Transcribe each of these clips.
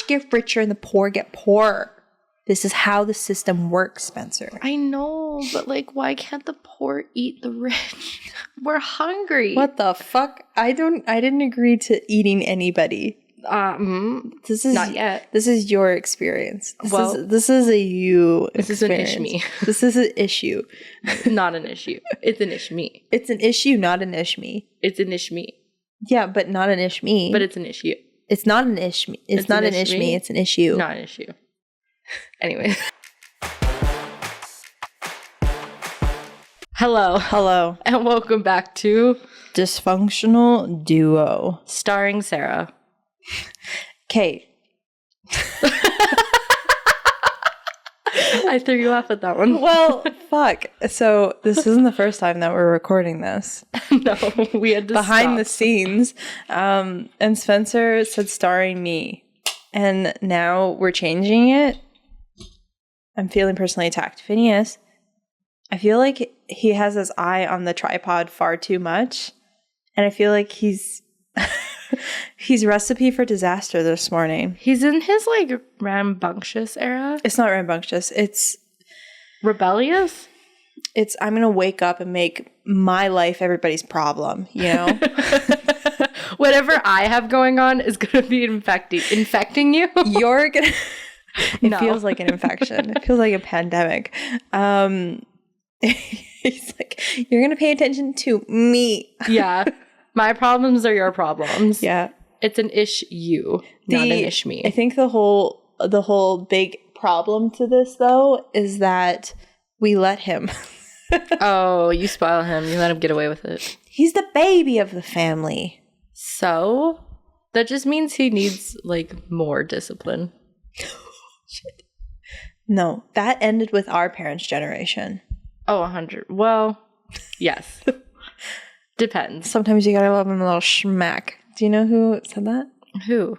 get richer and the poor get poorer. This is how the system works, Spencer. I know, but like, why can't the poor eat the rich? We're hungry. What the fuck? I didn't agree to eating anybody. This is not yet. This is your experience. This is a you experience. This is an issue me. This is an issue. Not an issue. It's an issue me. It's an issue, not an ish me. It's an issue me. Yeah, but not an ish me. But it's an issue. It's not an ish me. It's not an ish me. It's an issue. Not an issue. Anyway. Hello. And welcome back to Dysfunctional Duo. Starring Sarah. Kate. I threw you off at that one. Well, fuck. So this isn't the first time that we're recording this. No, we had to behind the scenes. And Spencer said starring me. And now we're changing it. I'm feeling personally attacked. Phineas, I feel like he has his eye on the tripod far too much. And I feel like he's recipe for disaster this morning. He's in his like rambunctious era. It's not rambunctious. It's rebellious. It's I'm going to wake up and make my life everybody's problem, you know? Whatever I have going on is going to be infecting you. You're going to... It feels like an infection. It feels like a pandemic. He's like, you're going to pay attention to me. Yeah. My problems are your problems. Yeah. It's an ish-you, not an ish-me. I think the whole big problem to this, though, is that we let him. Oh, you spoil him. You let him get away with it. He's the baby of the family. So? That just means he needs, like, more discipline. Shit. No, that ended with our parents' generation. Oh, 100. Well, yes. Depends. Sometimes you gotta love him a little schmack. Do you know who said that? Who?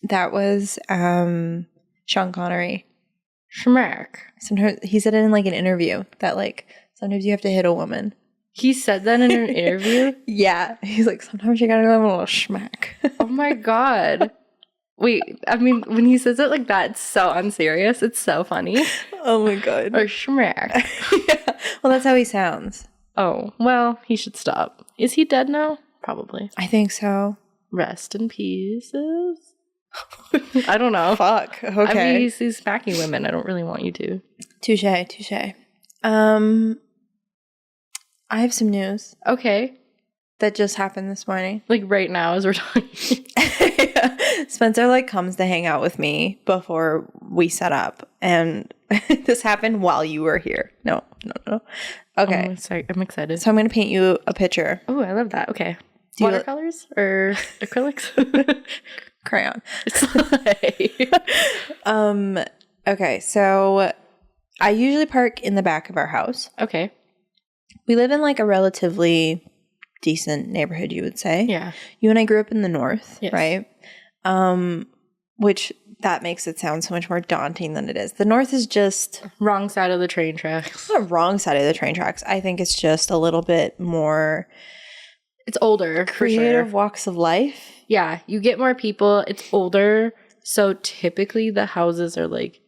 That was Sean Connery. Schmack. Sometimes he said it in like an interview that like sometimes you have to hit a woman. He said that in an interview? Yeah. He's like, sometimes you gotta give him a little schmack. Oh my God. Wait, I mean, when he says it like that, it's so unserious. It's so funny. Oh my God. Or schmack. Yeah. Well, that's how he sounds. Oh, well, he should stop. Is he dead now? Probably. I think so. Rest in pieces. I don't know. Fuck. Okay. I mean, he's smacking women. I don't really want you to. Touche. I have some news. Okay. That just happened this morning. Like right now as we're talking. Yeah. Spencer like comes to hang out with me before we set up. And this happened while you were here. No. Okay. Oh, sorry. I'm excited. So I'm going to paint you a picture. Oh, I love that. Okay. Watercolors or acrylics? Crayon. Okay. So I usually park in the back of our house. Okay. We live in like a relatively decent neighborhood, you would say. Yeah. You and I grew up in the north, yes. right? Which that makes it sound so much more daunting than it is. The north is just... wrong side of the train tracks. It's not wrong side of the train tracks. I think it's just a little bit more... It's older, creative for sure. Walks of life. Yeah. You get more people. It's older. So typically the houses are like...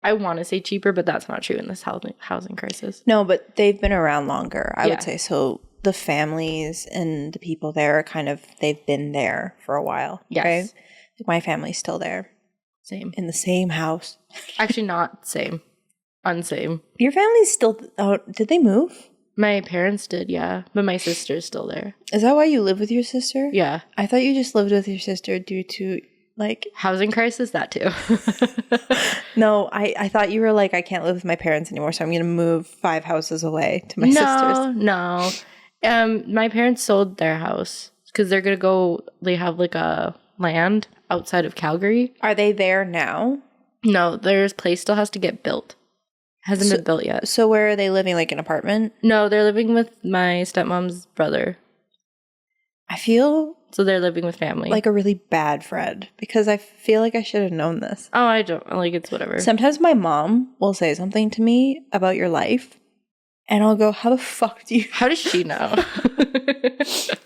I want to say cheaper, but that's not true in this housing crisis. No, but they've been around longer, I would say. So the families and the people there are kind of, they've been there for a while. Yes. Right? My family's still there. Same. In the same house. Actually, not same. Unsame. Your family's still, did they move? My parents did, yeah. But my sister's still there. Is that why you live with your sister? Yeah. I thought you just lived with your sister due to... like housing crisis, that too. No, I thought you were like, I can't live with my parents anymore, so I'm gonna move 5 houses away to my sister's. No. My parents sold their house because they're gonna go. They have like a land outside of Calgary. Are they there now? No, their place still has to get built. Hasn't been built yet. So where are they living? Like an apartment? No, they're living with my stepmom's brother. I feel so they're living with family. Like a really bad friend because I feel like I should have known this. Oh, I don't. Like, it's whatever. Sometimes my mom will say something to me about your life And I'll go, how the fuck do you? How does she know?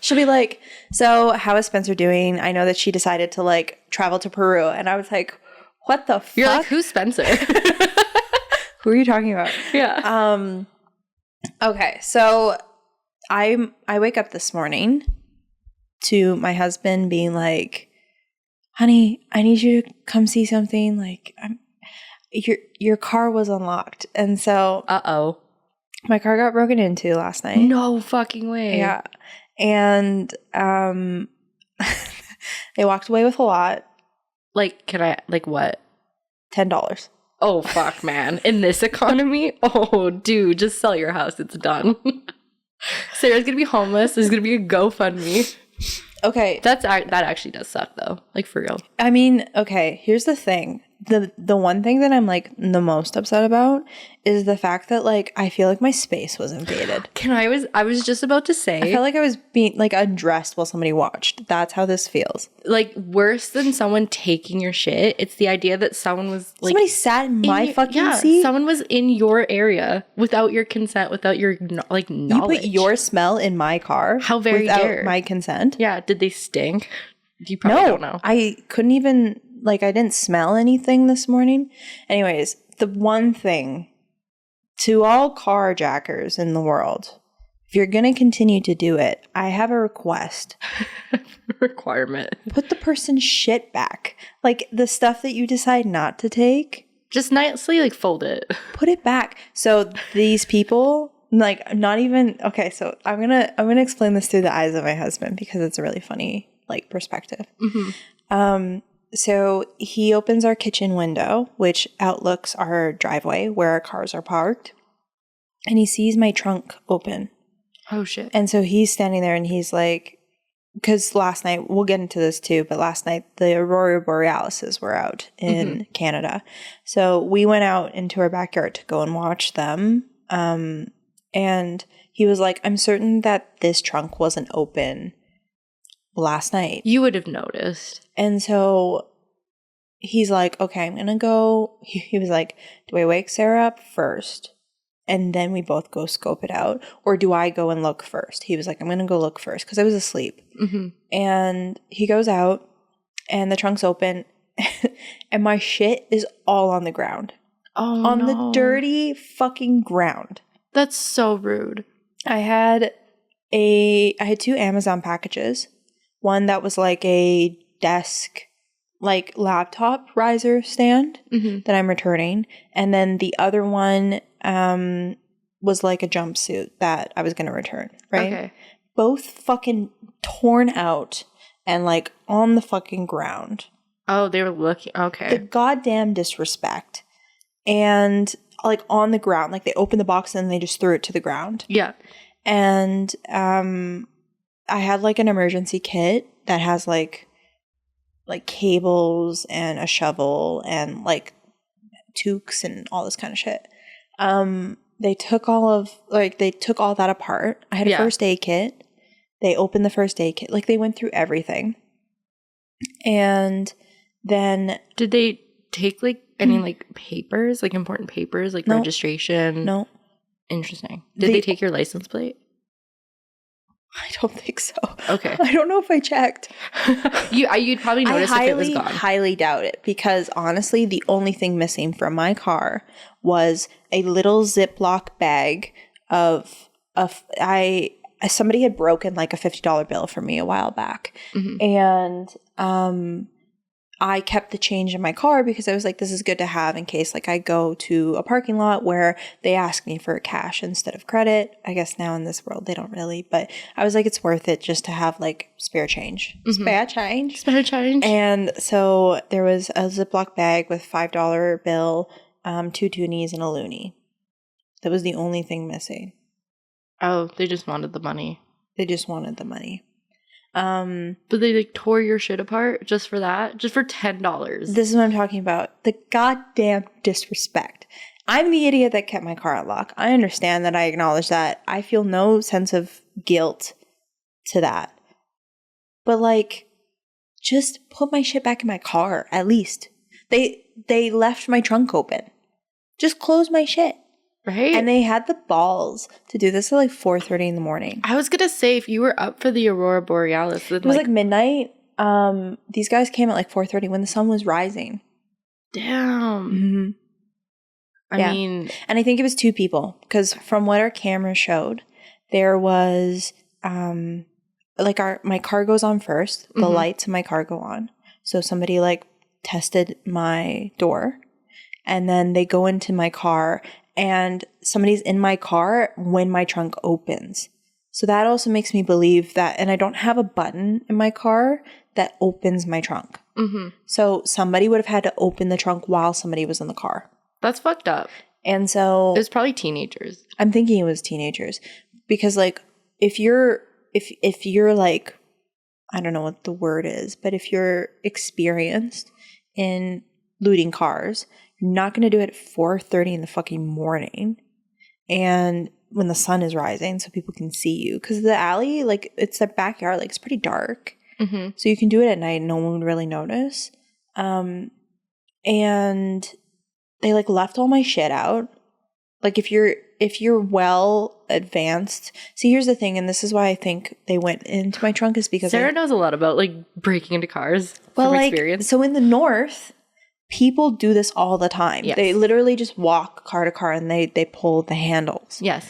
She'll be like, so how is Spencer doing? I know that she decided to like travel to Peru. And I was like, what the fuck? You're like, who's Spencer? Who are you talking about? Yeah. Okay, so I wake up this morning to my husband being like, honey, I need you to come see something. Like, your car was unlocked. And so Uh-oh. my car got broken into last night. No fucking way. Yeah. And they walked away with a lot. Like, can I, like what? $10. Oh, fuck, man. In this economy? Oh, dude, just sell your house. It's done. Sarah's going to be homeless. There's going to be a GoFundMe. Okay. That actually does suck, though. Like, for real. I mean, okay, here's the thing. The one thing that I'm like the most upset about is the fact that like I feel like my space was invaded. I was just about to say, I felt like I was being like undressed while somebody watched. That's how this feels. like, worse than someone taking your shit, it's the idea that someone was like, somebody sat in my fucking seat. Someone was in your area without your consent, without your like knowledge. You put your smell in my car. How very without dare. my consent. Yeah, did they stink? You probably don't know. I couldn't even, like, I didn't smell anything this morning. Anyways, the one thing to all carjackers in the world, if you're going to continue to do it, I have a request. Requirement. Put the person's shit back. Like, the stuff that you decide not to take. Just nicely, like, fold it. Put it back. So these people, like, not even, okay, so I'm gonna explain this through the eyes of my husband because it's a really funny, like, perspective. Mm-hmm. So he opens our kitchen window, which outlooks our driveway where our cars are parked, and he sees my trunk open. Oh, shit. And so he's standing there and he's like, because last night, we'll get into this too, but last night the Aurora Borealis were out in Canada. So we went out into our backyard to go and watch them. And he was like, I'm certain that this trunk wasn't open last night. You would have noticed. And so he's like, okay, I'm going to go. He was like, do I wake Sarah up first? And then we both go scope it out? Or do I go and look first? He was like, I'm going to go look first because I was asleep. Mm-hmm. And he goes out and the trunk's open and my shit is all on the ground. Oh, on the dirty fucking ground. That's so rude. I had 2 Amazon packages. One that was like a desk, like laptop riser stand that I'm returning. And then the other one was like a jumpsuit that I was going to return, right? Okay. Both fucking torn out and like on the fucking ground. Oh, they were looking. Okay. The goddamn disrespect. And like on the ground, like they opened the box and they just threw it to the ground. Yeah. And I had like an emergency kit that has like cables and a shovel and like toques and all this kind of shit. They took all that apart. I had a first aid kit. They opened the first aid kit. Like they went through everything. And then did they take like any like papers, like important papers, like registration? No. Interesting. Did they take your license plate? I don't think so. Okay. I don't know if I checked. You'd probably notice if it was gone. I highly doubt it because honestly, the only thing missing from my car was a little Ziploc bag of somebody had broken like a $50 bill for me a while back. And I kept the change in my car because I was like, this is good to have in case like I go to a parking lot where they ask me for cash instead of credit. I guess now in this world they don't really, but I was like, it's worth it just to have like spare change. Spare change. Spare change. And so there was a Ziploc bag with $5 bill, 2 toonies and a loonie. That was the only thing missing. Oh, they just wanted the money. They just wanted the money. But they like tore your shit apart just for that? Just for $10. This is what I'm talking about. The goddamn disrespect. I'm the idiot that kept my car unlocked. I understand that. I acknowledge that. I feel no sense of guilt to that. But like, just put my shit back in my car, at least. They left my trunk open. Just close my shit. Right? And they had the balls to do this at like 4:30 in the morning. I was going to say, if you were up for the Aurora Borealis, then It was like midnight. These guys came at like 4:30 when the sun was rising. damn. Mm-hmm. I Yeah. mean, And I think it was 2 people because from what our camera showed, there was like my car goes on first. The Mhm. lights in my car go on. So somebody like tested my door, and then they go into my car, and somebody's in my car when my trunk opens. So that also makes me believe that, and I don't have a button in my car that opens my trunk. mhm. So somebody would have had to open the trunk while somebody was in the car. That's fucked up. And so It was probably teenagers. I'm thinking it was teenagers because like if you're like, I don't know what the word is, but if you're experienced in looting cars, you're not going to do it at 4:30 in the fucking morning and when the sun is rising so people can see you, because the alley, like it's their backyard, like it's pretty dark. Mm-hmm. So you can do it at night and no one would really notice. And they like left all my shit out. Like if you're well advanced. See, here's the thing, and this is why I think they went into my trunk, is because Sarah knows a lot about like breaking into cars well, from like, experience. so in the north, people do this all the time. Yes. They literally just walk car to car and they pull the handles. Yes.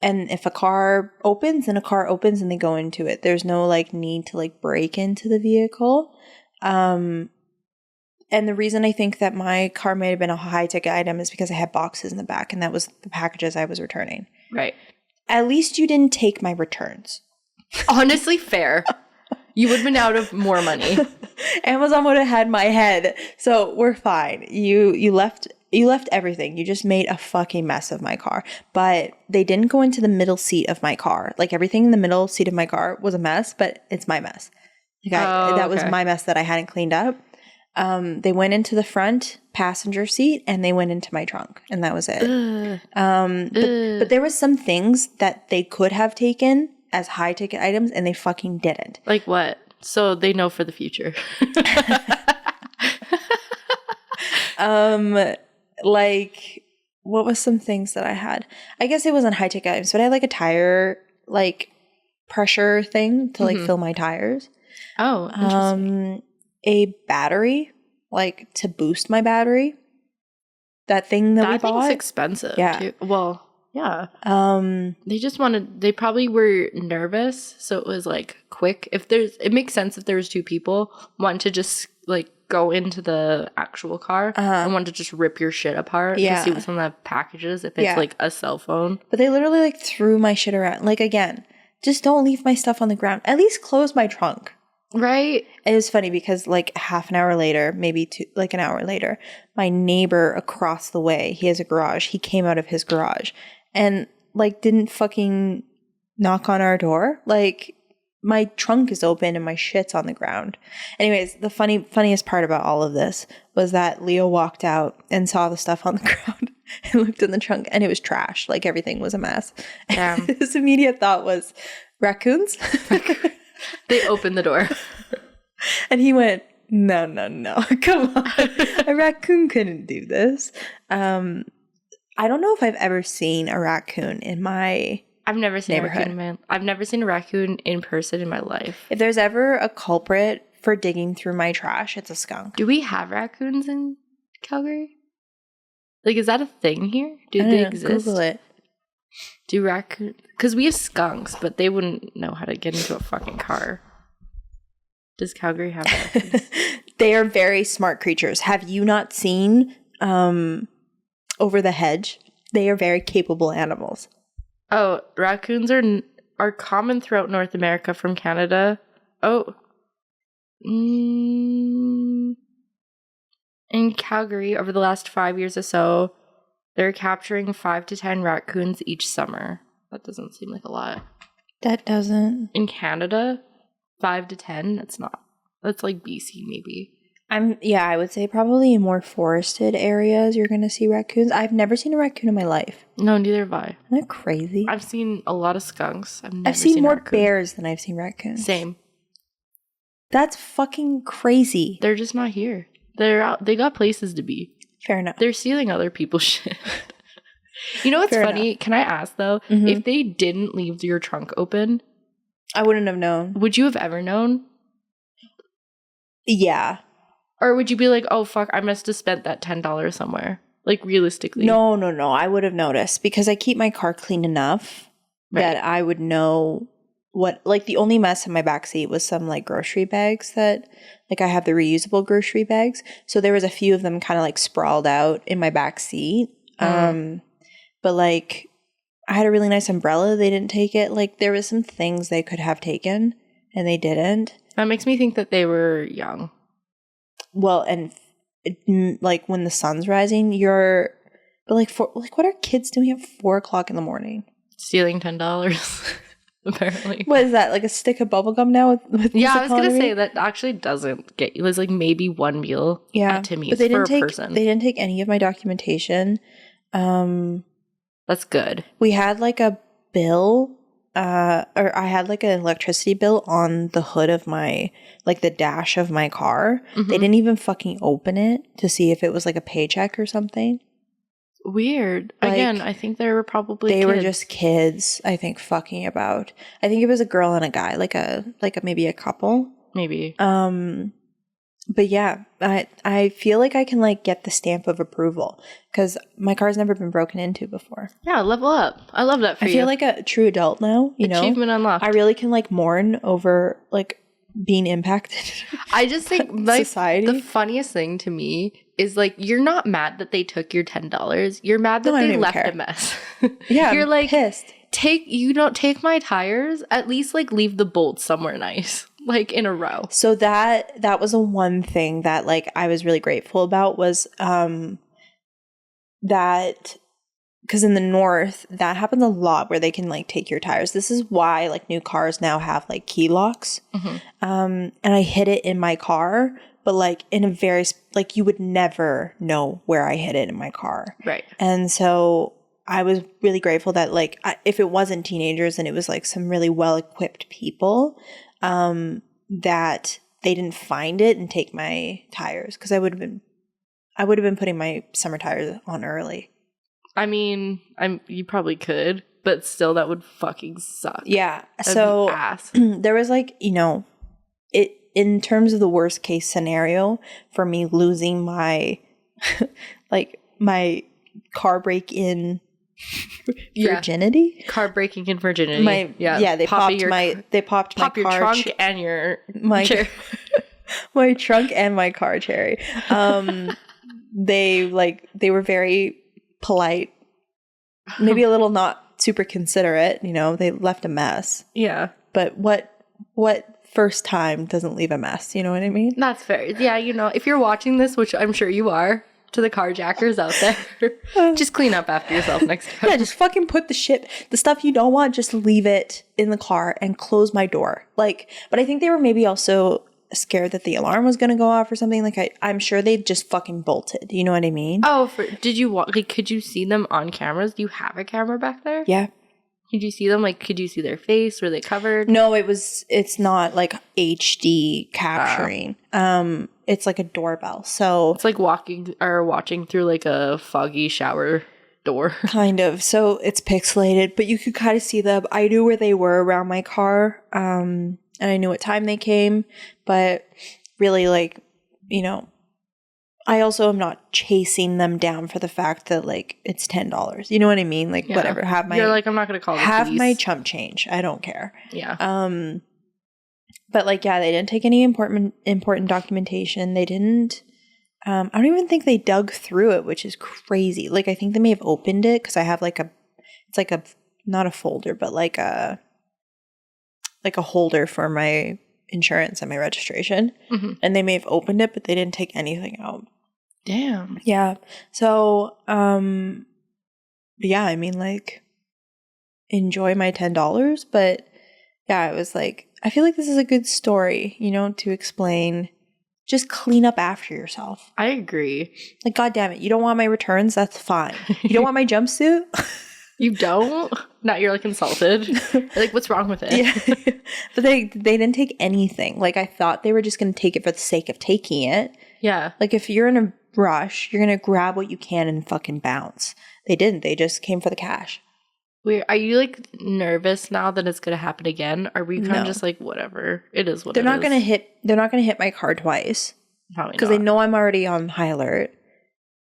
And if a car opens, then a car opens and they go into it. There's no like need to like break into the vehicle. And the reason I think that my car may have been a high ticket item is because I had boxes in the back and that was the packages I was returning. Right. At least you didn't take my returns. Honestly, fair. You would have been out of more money. Amazon would have had my head. So we're fine. You left everything. You just made a fucking mess of my car. But they didn't go into the middle seat of my car. Like everything in the middle seat of my car was a mess, but it's my mess. Like that was my mess that I hadn't cleaned up. They went into the front passenger seat and they went into my trunk, and that was it. But there was some things that they could have taken as high ticket items and they fucking didn't. Like what? So they know for the future. Like what was some things that I had? I guess it wasn't high ticket items, but I had like a tire like pressure thing to like fill my tires. Oh, interesting. A battery, like to boost my battery. That thing that we bought. Thing's expensive. Yeah. Too. Well, yeah. They probably were nervous, so it was like quick. It makes sense if there was 2 people, one to just like go into the actual car and one to just rip your shit apart to see what's on the packages if it's like a cell phone. But they literally like threw my shit around. Like again, just don't leave my stuff on the ground. At least close my trunk. Right. It was funny because like half an hour later, maybe like an hour later, my neighbor across the way, he has a garage. He came out of his garage and like didn't fucking knock on our door. Like my trunk is open and my shit's on the ground. Anyways, the funniest part about all of this was that Leo walked out and saw the stuff on the ground and looked in the trunk and it was trash. Like everything was a mess. Damn. His immediate thought was raccoons. They opened the door. And he went, no, come on. A raccoon couldn't do this. I don't know if I've ever seen a raccoon in my I've never seen neighborhood. I've never seen a raccoon in person in my life. If there's ever a culprit for digging through my trash, it's a skunk. Do we have raccoons in Calgary? Like, is that a thing here? Do they exist? Google it. Do raccoons? Because we have skunks, but they wouldn't know how to get into a fucking car. Does Calgary have raccoons? They are very smart creatures. Have you not seen Over the Hedge? They are very capable animals. Oh, raccoons are common throughout North America from Canada. Oh. In Calgary, over the last 5 years or so, they're capturing 5 to 10 raccoons each summer. That doesn't seem like a lot. That doesn't. In Canada, 5 to 10, that's not. That's like BC maybe. I would say probably in more forested areas you're going to see raccoons. I've never seen a raccoon in my life. No, neither have I. Isn't that crazy? I've seen a lot of skunks. I've seen more bears than I've seen raccoons. Same. That's fucking crazy. They're just not here. They're out. They got places to be. Fair enough. They're stealing other people's shit. You know what's Fair funny? Can I ask though? If they didn't leave your trunk open, I wouldn't have known. would you have ever known? Yeah. Or would you be like, oh, fuck, I must have spent that $10 somewhere? Like, realistically. No. I would have noticed because I keep my car clean enough that I would know what, like, the only mess in my backseat was some, like, grocery bags that, like, I have the reusable grocery bags. So there was a few of them kind of, like, sprawled out in my backseat. But, like, I had a really nice umbrella. They didn't take it. Like, there was some things they could have taken and they didn't. That makes me think that they were young. Well, and like when the sun's rising, but like what are kids doing at 4:00 in the morning? Stealing $10, apparently. What is that? Like a stick of bubble gum now? With yeah, I was gonna say that actually doesn't get you. It was like maybe one meal at Timmy's but they for didn't a person. They didn't take any of my documentation. That's good. We had like a bill. Or I had like an electricity bill on the hood of my, like the dash of my car. They didn't even fucking open it to see if it was like a paycheck or something. Weird. Like, again, I think they were probably They kids. were just kids, I think, fucking about. I think it was a girl and a guy, like maybe a couple. Maybe. But yeah, I feel like I can like get the stamp of approval because my car's never been broken into before. Yeah, level up. I love that for you. I feel like a true adult now, you know? Achievement unlocked. I really can like mourn over like being impacted. I just think like society. The funniest thing to me is like you're not mad that they took your $10. You're mad that they left a mess. Yeah, you're I'm like pissed. You don't take my tires. At least like leave the bolts somewhere nice, like in a row. So that was a one thing that like I was really grateful about was that because in the north that happens a lot where they can like take your tires. This is why like new cars now have like key locks. And I hid it in my car, but like in a very like you would never know where I hid it in my car. Right. And so I was really grateful that like if it wasn't teenagers and it was like some really well-equipped people, that they didn't find it and take my tires because I would have been putting my summer tires on early. I mean, you probably could, but still that would fucking suck. Yeah. That'd so be ass. There was like, you know, it in terms of the worst case scenario for me losing my like my car break-in virginity. Car breaking in virginity. They popped my your car trunk and your my chair. my trunk and my car cherry. They were very polite, maybe a little not super considerate, you know, they left a mess. Yeah. But what first time doesn't leave a mess, you know what I mean? That's fair. Yeah, you know, if you're watching this, which I'm sure you are, to the carjackers out there, just clean up after yourself next time. Yeah, just fucking put the stuff you don't want, just leave it in the car and close my door. Like, but I think they were maybe also scared that the alarm was going to go off or something. Like, I'm sure they just fucking bolted. You know what I mean? Oh, could you see them on cameras? Do you have a camera back there? Yeah. Could you see them? Like, could you see their face? Were they covered? No, it's not like HD capturing. It's like a doorbell. So it's like watching through like a foggy shower door. Kind of. So it's pixelated, but you could kind of see them. I knew where they were around my car. And I knew what time they came, but really like, you know, I also am not chasing them down for the fact that like it's $10. You know what I mean? Like whatever. You're like, I'm not going to call the have police. my chump change. I don't care. Yeah. But like, yeah, they didn't take any important documentation. They didn't. I don't even think they dug through it, which is crazy. Like, I think they may have opened it because I have like it's like a not a folder, but like a holder for my insurance and my registration. And they may have opened it, but they didn't take anything out. Damn. Yeah. So, yeah, I mean, like, enjoy my $10, but yeah, I was like, I feel like this is a good story, you know, to explain. Just clean up after yourself. I agree. Like, God damn it, you don't want my returns? That's fine. You don't want my jumpsuit? You don't? Not you're like insulted. You're like, what's wrong with it? Yeah. But they didn't take anything. Like, I thought they were just going to take it for the sake of taking it. Yeah. Like, if you're in a rush, you're going to grab what you can and fucking bounce. They didn't. They just came for the cash. Weird. Are you like nervous now that it's gonna happen again? Are we kind of just like whatever? It is what They're it not is. gonna hit. They're not gonna hit my car twice Probably because not. they know I'm already on high alert,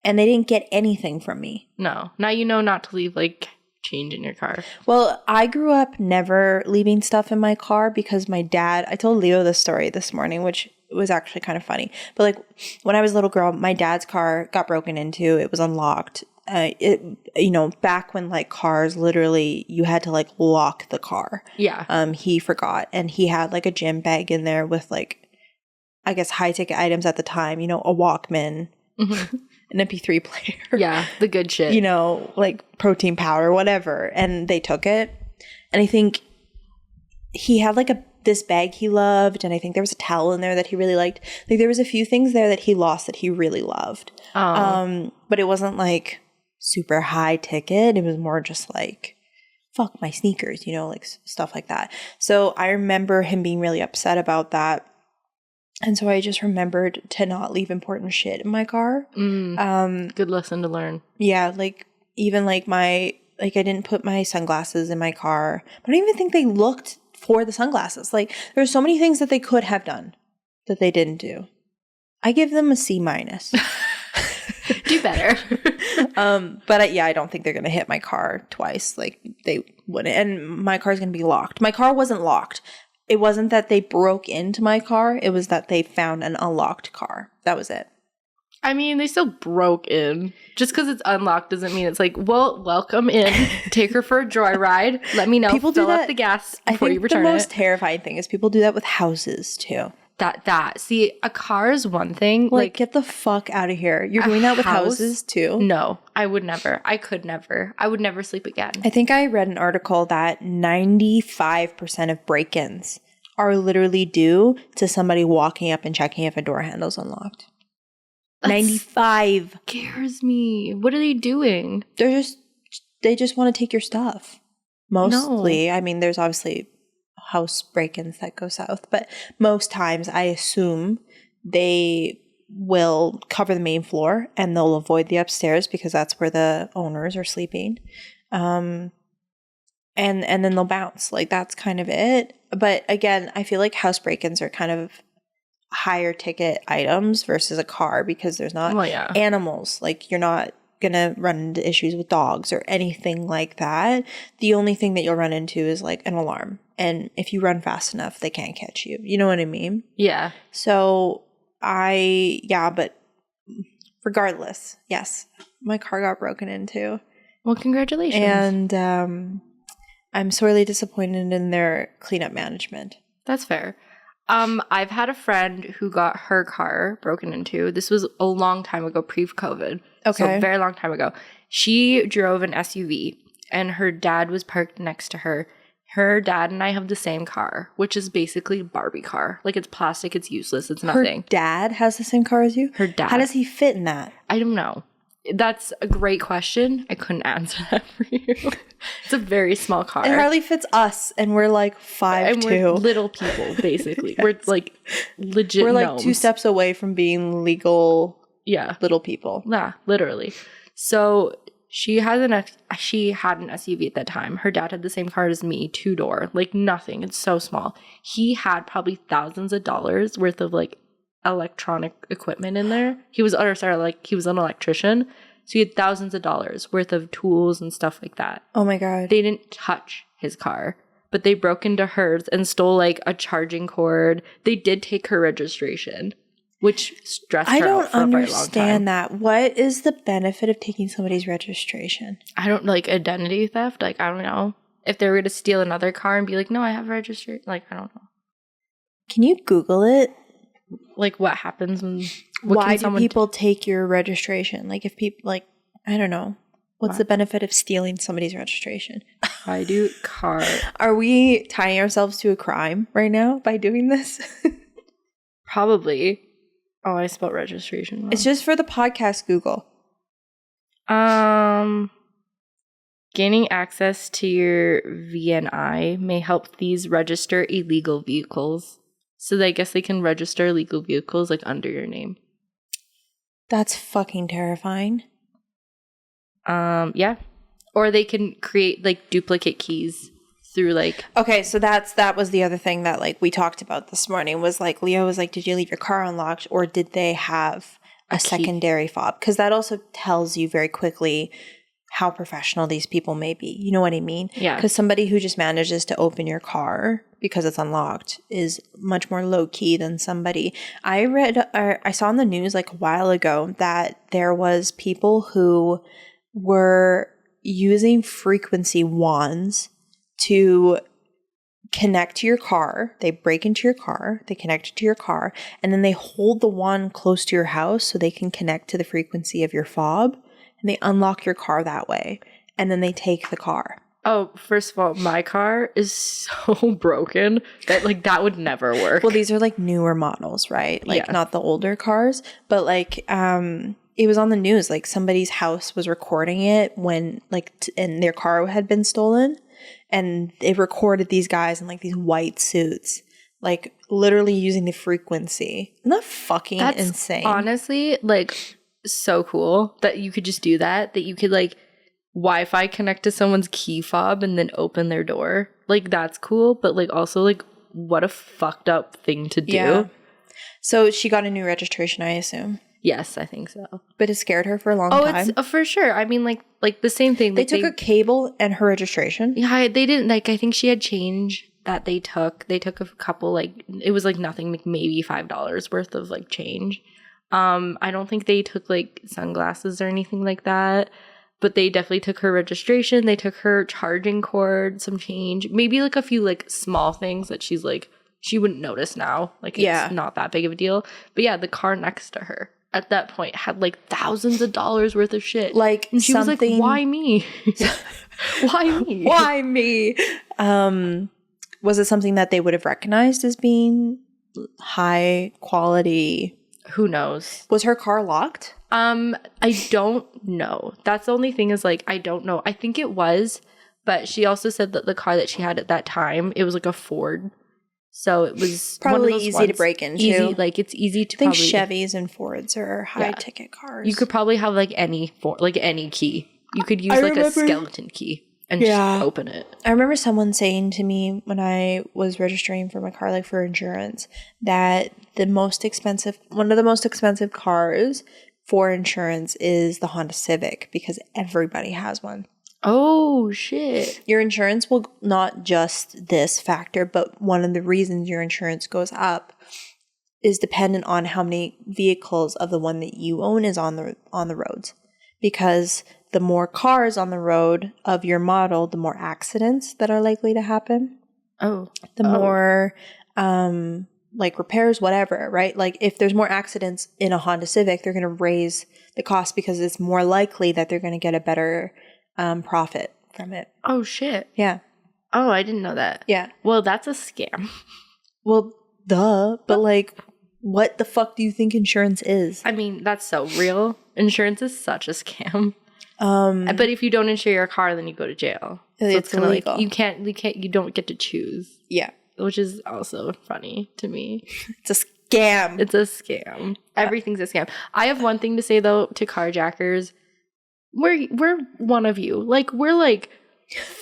and they didn't get anything from me. No. Now you know not to leave like change in your car. Well, I grew up never leaving stuff in my car because my dad. I told Leo this story this morning, which was actually kind of funny. But like when I was a little girl, my dad's car got broken into. It was unlocked. Back when like cars literally you had to like lock the car. Yeah. He forgot, and he had like a gym bag in there with like, I guess, high ticket items at the time. A Walkman, an MP3 player. Yeah, the good shit. Like protein powder, whatever. And they took it, and I think he had like this bag he loved, and I think there was a towel in there that he really liked. Like there was a few things there that he lost that he really loved. But it wasn't like super high ticket. It was more just like, fuck my sneakers, like stuff like that. So I remember him being really upset about that. And so I just remembered to not leave important shit in my car. Good lesson to learn. Yeah, like even like I didn't put my sunglasses in my car. But I don't even think they looked for the sunglasses. Like there's so many things that they could have done that they didn't do. I give them a C-. Do better. But I don't think they're going to hit my car twice. Like they wouldn't. And my car's going to be locked. My car wasn't locked. It wasn't that they broke into my car. It was that they found an unlocked car. That was it. I mean, they still broke in. Just because it's unlocked doesn't mean it's like, well, welcome in. Take her for a joyride. Let me know. People fill do that. up the gas before you return the most it. terrifying thing is people do that with houses too. See, a car is one thing. Like get the fuck out of here. You're doing that with houses too? No, I would never. I could never. I would never sleep again. I think I read an article that 95% of break-ins are literally due to somebody walking up and checking if a door handle's unlocked. 95 scares me. What are they doing? They just want to take your stuff. Mostly. No. I mean, there's obviously house break-ins that go south, but most times I assume they will cover the main floor and they'll avoid the upstairs because that's where the owners are sleeping. And then they'll bounce. Like that's kind of it. But again, I feel like house break-ins are kind of higher ticket items versus a car because there's not animals. Like you're not gonna run into issues with dogs or anything like that. The only thing that you'll run into is like an alarm, and if you run fast enough they can't catch you. You know what I mean? Yeah. So but regardless, yes, my car got broken into. Well, congratulations. And I'm sorely disappointed in their cleanup management. That's fair. I've had a friend who got her car broken into. This was a long time ago, pre-COVID. Okay. So a very long time ago. She drove an SUV and her dad was parked next to her. Her dad and I have the same car, which is basically a Barbie car. Like it's plastic, it's useless, it's nothing. Her dad has the same car as you? Her dad. How does he fit in that? I don't know. That's a great question. I couldn't answer that for you. It's a very small car. It hardly fits us, and we're like 5'2". And we're little people, basically. Yes. We're like legit. We're like gnomes. 2 steps away from being legal. Yeah, little people. Yeah, literally. So she had an SUV at that time. Her dad had the same car as me, 2-door, like nothing. It's so small. He had probably thousands of dollars worth of like electronic equipment in there. He was an electrician, so he had thousands of dollars worth of tools and stuff like that. Oh my god. They didn't touch his car, but they broke into hers and stole like a charging cord. They did take her registration, which stressed her out for a very long time. I don't understand that. What is the benefit of taking somebody's registration? I don't like identity theft. Like I don't know if they were going to steal another car and be like, no, I have registration. Like I don't know. Can you Google it? Like what happens when why do people take your registration? Like if people like I don't know. What's the benefit of stealing somebody's registration? Why do car? Are we tying ourselves to a crime right now by doing this? Probably. Oh, I spelled registration wrong. It's just for the podcast Google. Gaining access to your VNI may help thieves register illegal vehicles. So I guess they can register illegal vehicles like under your name. That's fucking terrifying. Yeah. Or they can create like duplicate keys through like. Okay, so that was the other thing that like we talked about this morning was like Leo was like, did you leave your car unlocked or did they have a secondary fob? Because that also tells you very quickly how professional these people may be. You know what I mean? Yeah. Because somebody who just manages to open your car because it's unlocked is much more low key than somebody. I saw on the news like a while ago that there was people who were using frequency wands to connect to your car. They break into your car, they connect it to your car, and then they hold the wand close to your house so they can connect to the frequency of your fob, and they unlock your car that way, and then they take the car. Oh, first of all, my car is so broken that like that would never work. Well, these are like newer models, right? Like not the older cars, but like it was on the news, like somebody's house was recording it when like and their car had been stolen, and it recorded these guys in like these white suits, like literally using the frequency. Isn't that fucking insane? Honestly, like so cool that you could just do that you could like Wi-Fi connect to someone's key fob and then open their door. Like that's cool, but like also like what a fucked up thing to do. Yeah. So she got a new registration, I assume. Yes, I think so. But it scared her for a long time. Oh, it's for sure. I mean, like the same thing. They took a cable and her registration. Yeah, they didn't like. I think she had change that they took. They took a couple like it was like nothing, like maybe $5 worth of like change. I don't think they took like sunglasses or anything like that. But they definitely took her registration. They took her charging cord, some change, maybe like a few like small things that she's like she wouldn't notice now. Like it's not that big of a deal. But yeah, the car next to her at that point had like thousands of dollars worth of shit. Like and she was like, why me? Why me? Why me? Was it something that they would have recognized as being high quality? Who knows? Was her car locked? I don't know. That's the only thing is like, I don't know. I think it was, but she also said that the car that she had at that time, it was like a Ford. So it was probably easy to break into. Easy, like it's easy to. I think Chevys and Fords are high ticket cars. You could probably have like any key. You could use like a skeleton key and just open it. I remember someone saying to me when I was registering for my car, like for insurance, that one of the most expensive cars for insurance is the Honda Civic because everybody has one. Oh, shit. Your insurance will not just this factor, but one of the reasons your insurance goes up is dependent on how many vehicles of the one that you own is on the roads. Because the more cars on the road of your model, the more accidents that are likely to happen. Oh. The more like repairs, whatever, right? Like if there's more accidents in a Honda Civic, they're going to raise the cost because it's more likely that they're going to get a better profit from it. Oh, shit. Yeah. Oh, I didn't know that. Yeah. Well, that's a scam. Well, duh. But like, what the fuck do you think insurance is? I mean, that's so real. Insurance is such a scam. But if you don't insure your car, then you go to jail. So it's illegal. Like, you don't get to choose. Yeah. Which is also funny to me. It's a scam. It's a scam. Everything's a scam. I have one thing to say though to carjackers. We're one of you. Like we're like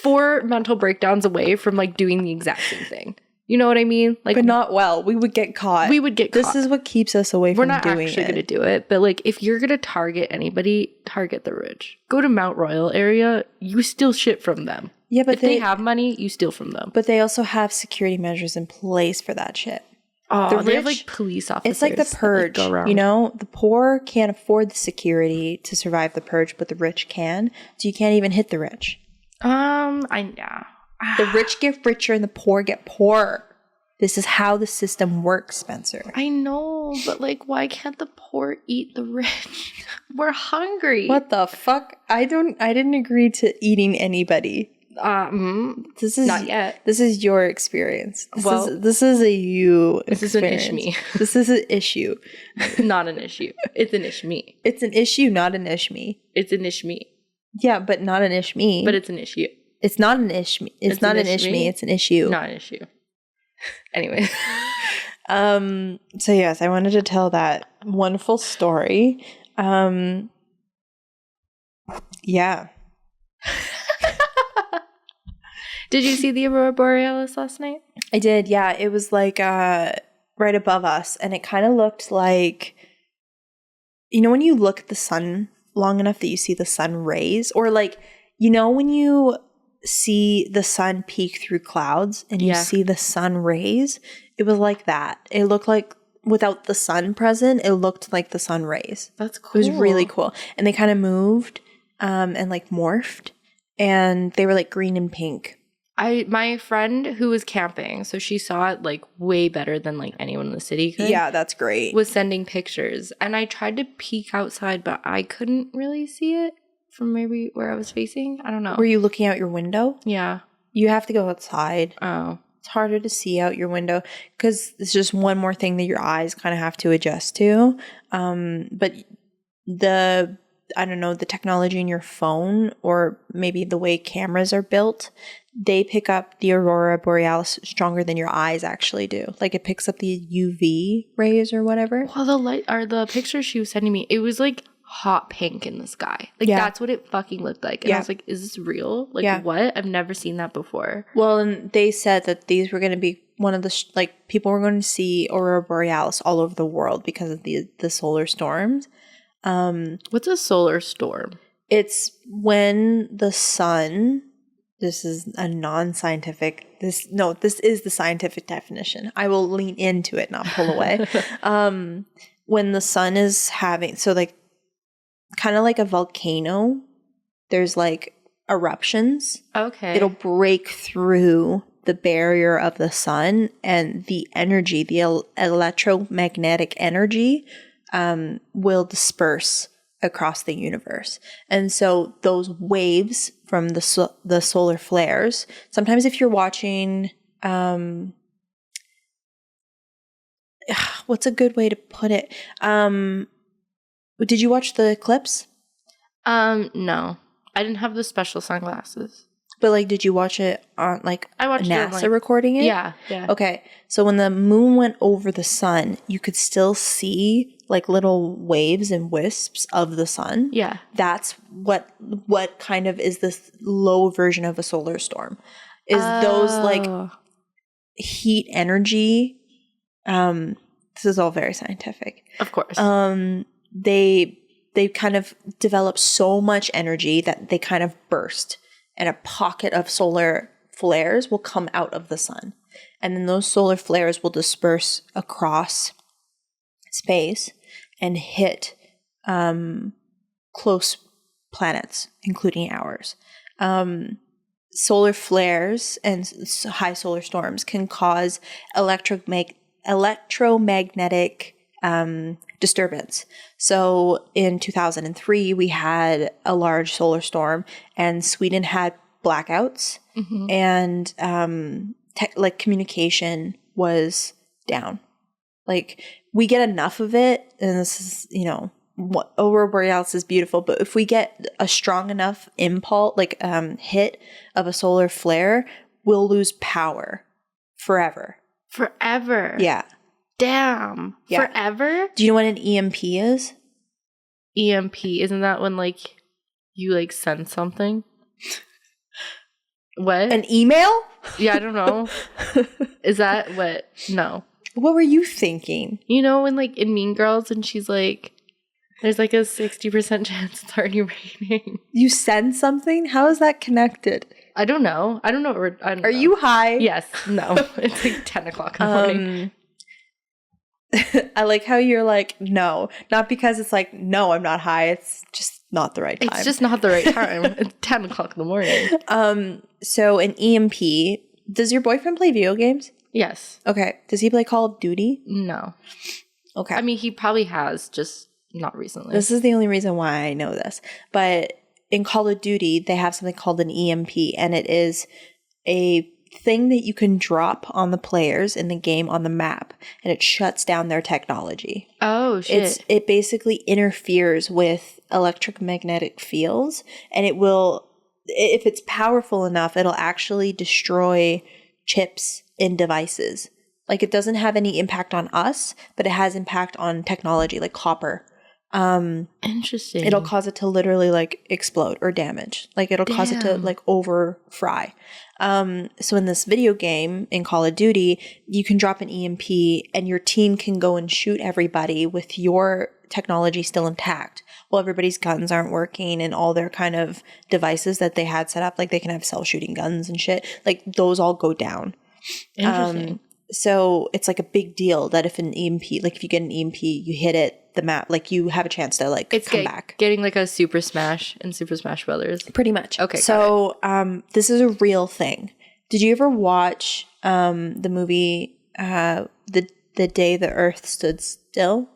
4 mental breakdowns away from like doing the exact same thing. You know what I mean? Like, but not well. We would get caught. This is what keeps us away from doing it. We're not actually going to do it. But like, if you're going to target anybody, target the rich. Go to Mount Royal area. You steal shit from them. Yeah, but if they have money, you steal from them. But they also have security measures in place for that shit. Oh, they have like police officers. It's like the purge. That, like, you know, the poor can't afford the security to survive the purge, but the rich can. So you can't even hit the rich. The rich get richer and the poor get poorer. This is how the system works, Spencer. I know, but like, why can't the poor eat the rich? We're hungry. What the fuck? I didn't agree to eating anybody. This is not yet. This is your experience. This is a you experience. This is an ish-me. This is an issue. Not an issue. It's an ish-me. It's an issue, not an ish-me. It's an ish-me. Yeah, but not an ish-me. But it's an issue. It's not an ish-me. It's not an ish-me. It's an issue. Not an issue. Anyway. So yes, I wanted to tell that wonderful story. Yeah. Did you see the Aurora Borealis last night? I did, yeah. It was like right above us, and it kind of looked like, you know, when you look at the sun long enough that you see the sun rays, or like, you know, when you see the sun peek through clouds and you see the sun rays, it was like that. It looked like without the sun present, it looked like the sun rays. That's cool. It was really cool. And they kind of moved and like morphed, and they were like green and pink. My friend who was camping, so she saw it like way better than like anyone in the city could. Yeah, that's great. Was sending pictures, and I tried to peek outside, but I couldn't really see it from maybe where I was facing. I don't know. Were you looking out your window? Yeah. You have to go outside. Oh. It's harder to see out your window because it's just one more thing that your eyes kind of have to adjust to. But I don't know, the technology in your phone, or maybe the way cameras are built, they pick up the Aurora Borealis stronger than your eyes actually do. Like it picks up the UV rays or whatever. Well, the picture she was sending me, it was like hot pink in the sky. Like that's what it fucking looked like. And I was like, is this real? Like what? I've never seen that before. Well, and they said that these were going to be one of the like people were going to see Aurora Borealis all over the world because of the solar storms. What's a solar storm? It's when the sun, this is a non-scientific, this is the scientific definition. I will lean into it, not pull away. When the sun is having, so like kind of like a volcano, there's like eruptions. Okay. It'll break through the barrier of the sun, and the energy, the electromagnetic energy, will disperse across the universe. And so those waves from the solar flares, sometimes if you're watching, what's a good way to put it? Did you watch the eclipse? No. I didn't have the special sunglasses. But like, did you watch it on like I watched NASA recording it? Yeah. Okay. So when the moon went over the sun, you could still see like little waves and wisps of the sun. Yeah. That's what kind of is this low version of a solar storm. Is those like heat energy. This is all very scientific. Of course. They kind of develop so much energy that they kind of burst, and a pocket of solar flares will come out of the sun. And then those solar flares will disperse across space and hit close planets, including ours. Solar flares and high solar storms can cause electromagnetic disturbance. So in 2003, we had a large solar storm, and Sweden had blackouts, and like communication was down. Like we get enough of it, and this is, you know, what Aurora Borealis is beautiful, but if we get a strong enough impulse, like hit of a solar flare, we'll lose power forever. Forever. Yeah. Damn. Yeah. Forever? Do you know what an EMP is? EMP, isn't that when like you like send something? What? An email? Yeah, I don't know. Is that what? No. What were you thinking? You know, when like in Mean Girls, and she's like, there's like a 60% chance it's already raining. You send something? How is that connected? I don't know. Are you high? Yes. No. It's like 10 o'clock in the morning. I like how you're like, no. Not because it's like, no, I'm not high. It's just not the right time. It's just not the right time. It's 10 o'clock in the morning. So an EMP, does your boyfriend play video games? Yes. Okay. Does he play Call of Duty? No. Okay. I mean, he probably has, just not recently. This is the only reason why I know this. But in Call of Duty, they have something called an EMP, and it is a thing that you can drop on the players in the game on the map, and it shuts down their technology. Oh, shit. It basically interferes with electromagnetic fields, and it will, if it's powerful enough, it'll actually destroy chips in devices. Like, it doesn't have any impact on us, but it has impact on technology, like copper. Interesting. It'll cause it to literally like explode or damage. Like it'll cause it to like over fry. So in this video game in Call of Duty, you can drop an EMP and your team can go and shoot everybody with your technology still intact. Well, everybody's guns aren't working and all their kind of devices that they had set up, like they can have self-shooting guns and shit, like those all go down. Interesting. So it's like a big deal that if an EMP, like if you get an EMP, you hit it, the map, like you have a chance to like come back. Getting like a Super Smash in Super Smash Brothers. Pretty much. Okay. So this is a real thing. Did you ever watch the movie the Day the Earth Stood Still?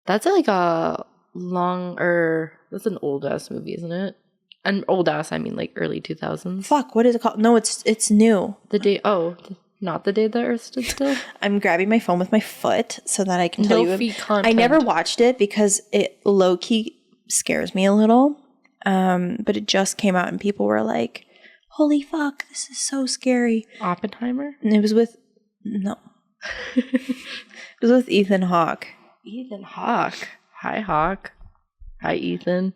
That's like a that's an old ass movie, isn't it? And old ass, I mean like early 2000s. Fuck, what is it called? No, it's new. Not the Day the Earth Stood Still. I'm grabbing my phone with my foot so that I can tell you. Feet content. I never watched it because it low key scares me a little. But it just came out and people were like, "Holy fuck, this is so scary." Oppenheimer. And it was with it was with Ethan Hawke. Ethan Hawke. Hi Hawke. Hi Ethan.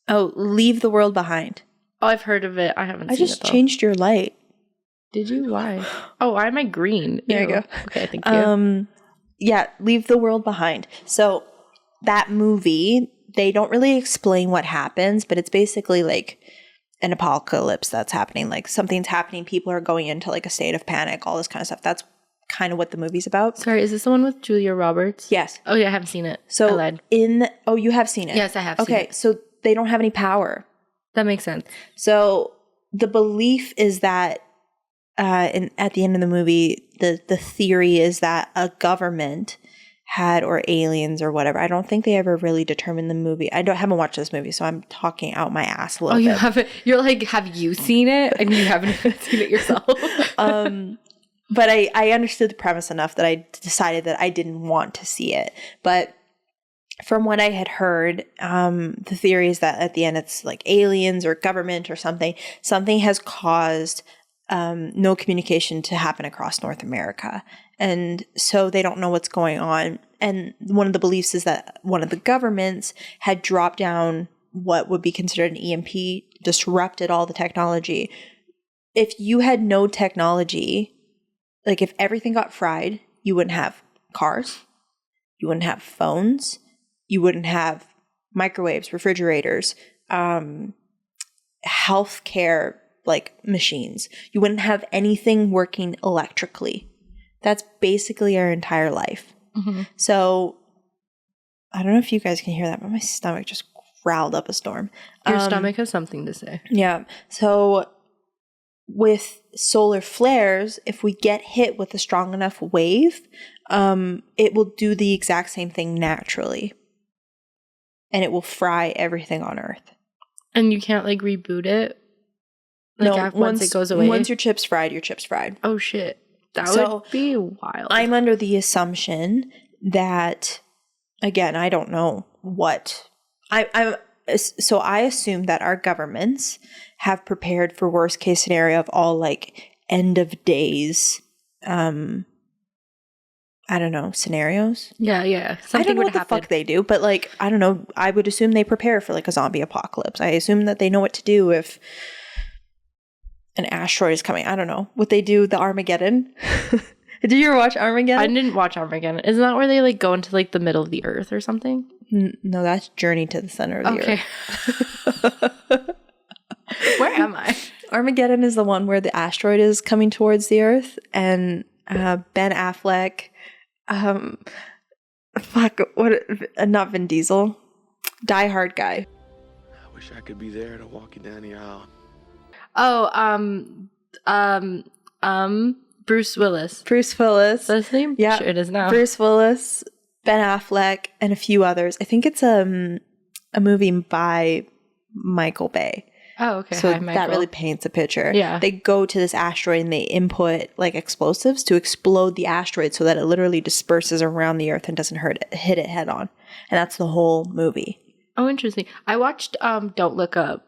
Oh, Leave the World Behind. Oh, I've heard of it. I haven't seen it. I just changed your light. Did you? Why? Oh, why am I green? There you go. Okay, thank you. Yeah, Leave the World Behind. So that movie, they don't really explain what happens, but it's basically like an apocalypse that's happening. Like something's happening, people are going into like a state of panic, all this kind of stuff. That's kind of what the movie's about. Sorry, is this the one with Julia Roberts? Yes. Oh yeah, I haven't seen it. So you have seen it? Yes, I have seen it. Okay, so they don't have any power. That makes sense. So the belief is that at the end of the movie, the theory is that a government had, or aliens or whatever. I don't think they ever really determined the movie. Haven't watched this movie, so I'm talking out my ass a little bit. Oh, you haven't? You're like, have you seen it? And you haven't seen it yourself. But I understood the premise enough that I decided that I didn't want to see it. But from what I had heard, the theory is that at the end it's like aliens or government or something. Something has caused no communication to happen across North America. And so they don't know what's going on. And one of the beliefs is that one of the governments had dropped down what would be considered an EMP, disrupted all the technology. If you had no technology, like if everything got fried, you wouldn't have cars, you wouldn't have phones, you wouldn't have microwaves, refrigerators, healthcare like machines. You wouldn't have anything working electrically. That's basically our entire life. Mm-hmm. So I don't know if you guys can hear that, but my stomach just growled up a storm. Your stomach has something to say. Yeah. So with solar flares, if we get hit with a strong enough wave, it will do the exact same thing naturally. And it will fry everything on Earth. And you can't like reboot it? Like no, once it goes away? Once your chip's fried, your chip's fried. Oh shit. That would be wild. I'm under the assumption that, again, I don't know what so I assume that our governments have prepared for worst case scenario of all like end of days, I don't know, scenarios. Yeah. I don't know what the fuck they do, but like, I don't know. I would assume they prepare for like a zombie apocalypse. I assume that they know what to do if an asteroid is coming. I don't know. Would they do the Armageddon? Did you ever watch Armageddon? I didn't watch Armageddon. Isn't that where they like go into like the middle of the earth or something? No, that's Journey to the Center of the Earth. Where am I? Armageddon is the one where the asteroid is coming towards the Earth, and Ben Affleck, not Vin Diesel, Die Hard guy. I wish I could be there to walk you down the aisle. Bruce Willis. Bruce Willis. That's his name? Yeah. Sure it is now. Bruce Willis, Ben Affleck, and a few others. I think it's a movie by Michael Bay. Oh, okay. So Hi, that really paints a picture. Yeah. They go to this asteroid and they input like explosives to explode the asteroid so that it literally disperses around the Earth and doesn't hit it head on. And that's the whole movie. Oh, interesting. I watched Don't Look Up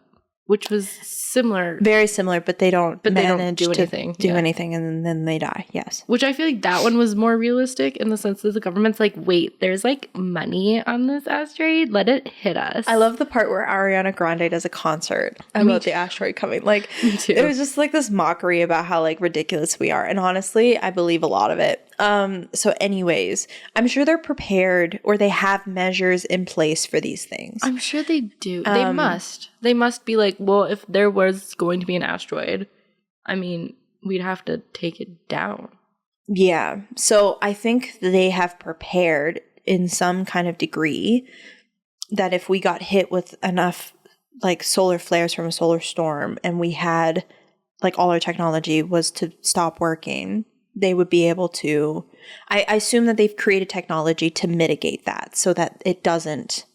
which was similar. Very similar, but they don't But they don't manage do to anything. do Yeah. anything, and then they die. Yes. Which I feel like that one was more realistic in the sense that the government's like, wait, there's like money on this asteroid. Let it hit us. I love the part where Ariana Grande does a concert about the asteroid coming. Like, Me too. it was just like this mockery about how like ridiculous we are. And honestly, I believe a lot of it. So anyways, I'm sure they're prepared, or they have measures in place for these things. I'm sure they do. They must. They must be like, well, if there was going to be an asteroid, I mean, we'd have to take it down. Yeah. So I think they have prepared in some kind of degree that if we got hit with enough like solar flares from a solar storm, and we had like all our technology was to stop working, they would be able to, I assume that they've created technology to mitigate that so that it doesn't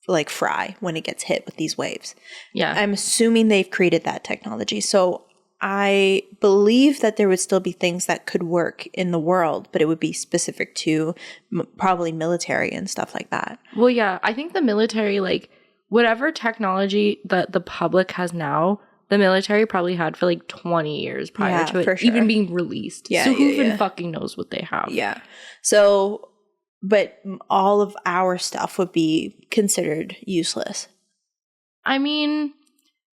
like fry when it gets hit with these waves. Yeah. I'm assuming they've created that technology. So I believe that there would still be things that could work in the world, but it would be specific to probably military and stuff like that. Well, yeah, I think the military, like, whatever technology that the public has now, the military probably had for like 20 years prior to for it sure. even being released. Yeah, so who yeah, even yeah. fucking knows what they have? Yeah. So, but all of our stuff would be considered useless. I mean,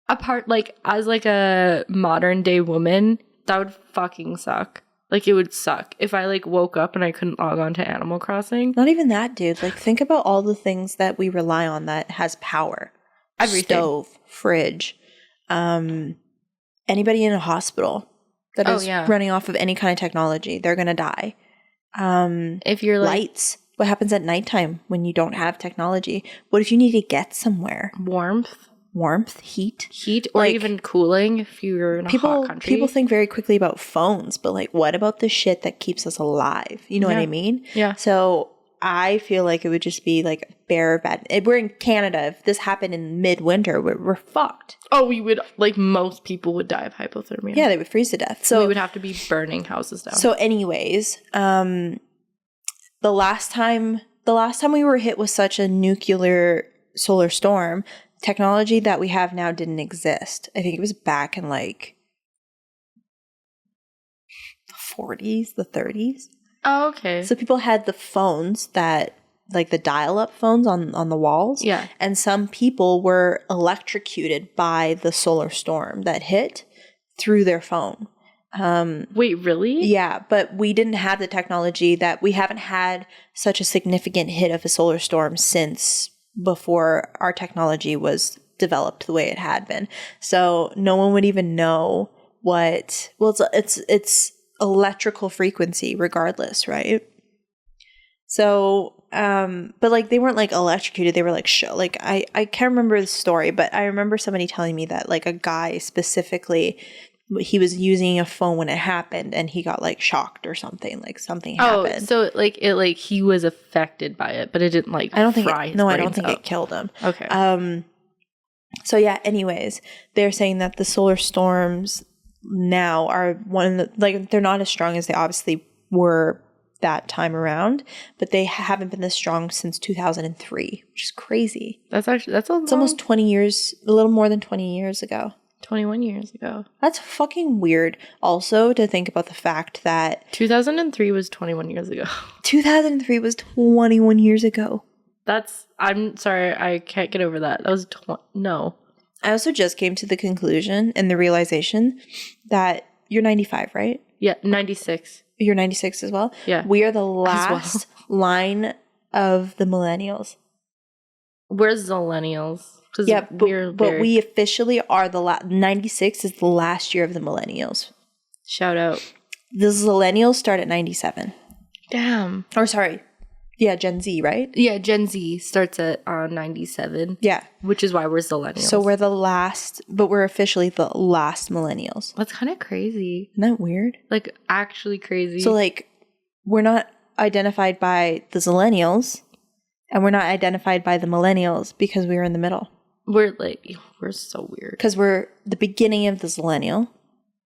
apart, like, as like a modern day woman, that would fucking suck. Like, it would suck if I like woke up and I couldn't log on to Animal Crossing. Not even that, dude. Like, think about all the things that we rely on that has power. Everything. Stove, fridge, anybody in a hospital that is running off of any kind of technology, they're going to die. If you're like lights, what happens at nighttime when you don't have technology? What if you need to get somewhere? Warmth, heat, or like, even cooling if you're in a hot country. People think very quickly about phones, but like, what about the shit that keeps us alive? You know what I mean? Yeah. So I feel like it would just be like bare bad. We're in Canada. If this happened in midwinter, we're fucked. Oh, we would, like, most people would die of hypothermia. Yeah, they would freeze to death. So we would have to be burning houses down. So anyways, the last time we were hit with such a nuclear solar storm, technology that we have now didn't exist. I think it was back in like the 40s, the 30s. Oh, okay. So people had the phones that, like the dial-up phones on the walls. Yeah. And some people were electrocuted by the solar storm that hit through their phone. Wait, really? Yeah, but we didn't have the technology that we haven't had such a significant hit of a solar storm since before our technology was developed the way it had been. So no one would even know what, well, it's electrical frequency regardless, right? So, but like they weren't like electrocuted. They were like, I can't remember the story, but I remember somebody telling me that like a guy specifically, he was using a phone when it happened and he got like shocked or something, like something happened. Oh, so like he was affected by it, but it didn't like I don't think fry it, his no, I brains don't think up. it killed him. Okay. So yeah, anyways, they're saying that the solar storms now are one of the, like, they're not as strong as they obviously were that time around, but they haven't been this strong since 2003, which is crazy. It's almost 20 years, a little more than 20 years ago. 21 years ago. That's fucking weird. Also, to think about the fact that 2003 was 21 years ago. 2003 was 21 years ago. I'm sorry, I can't get over that. That was no. I also just came to the conclusion and the realization that you're 95, right? Yeah, 96. You're 96 as well? Yeah. We are the last line of the millennials. We're zillennials. Yeah, but we officially are the 96 is the last year of the millennials. Shout out. The zillennials start at 97. Damn. Or sorry. Yeah, Gen Z, right? Yeah, Gen Z starts at 97. Yeah. Which is why we're zillennials. So we're the last, but we're officially the last millennials. That's kind of crazy. Isn't that weird? Like, actually crazy. So, like, we're not identified by the zillennials, and we're not identified by the millennials because we were in the middle. We're so weird. Because we're the beginning of the zillennial.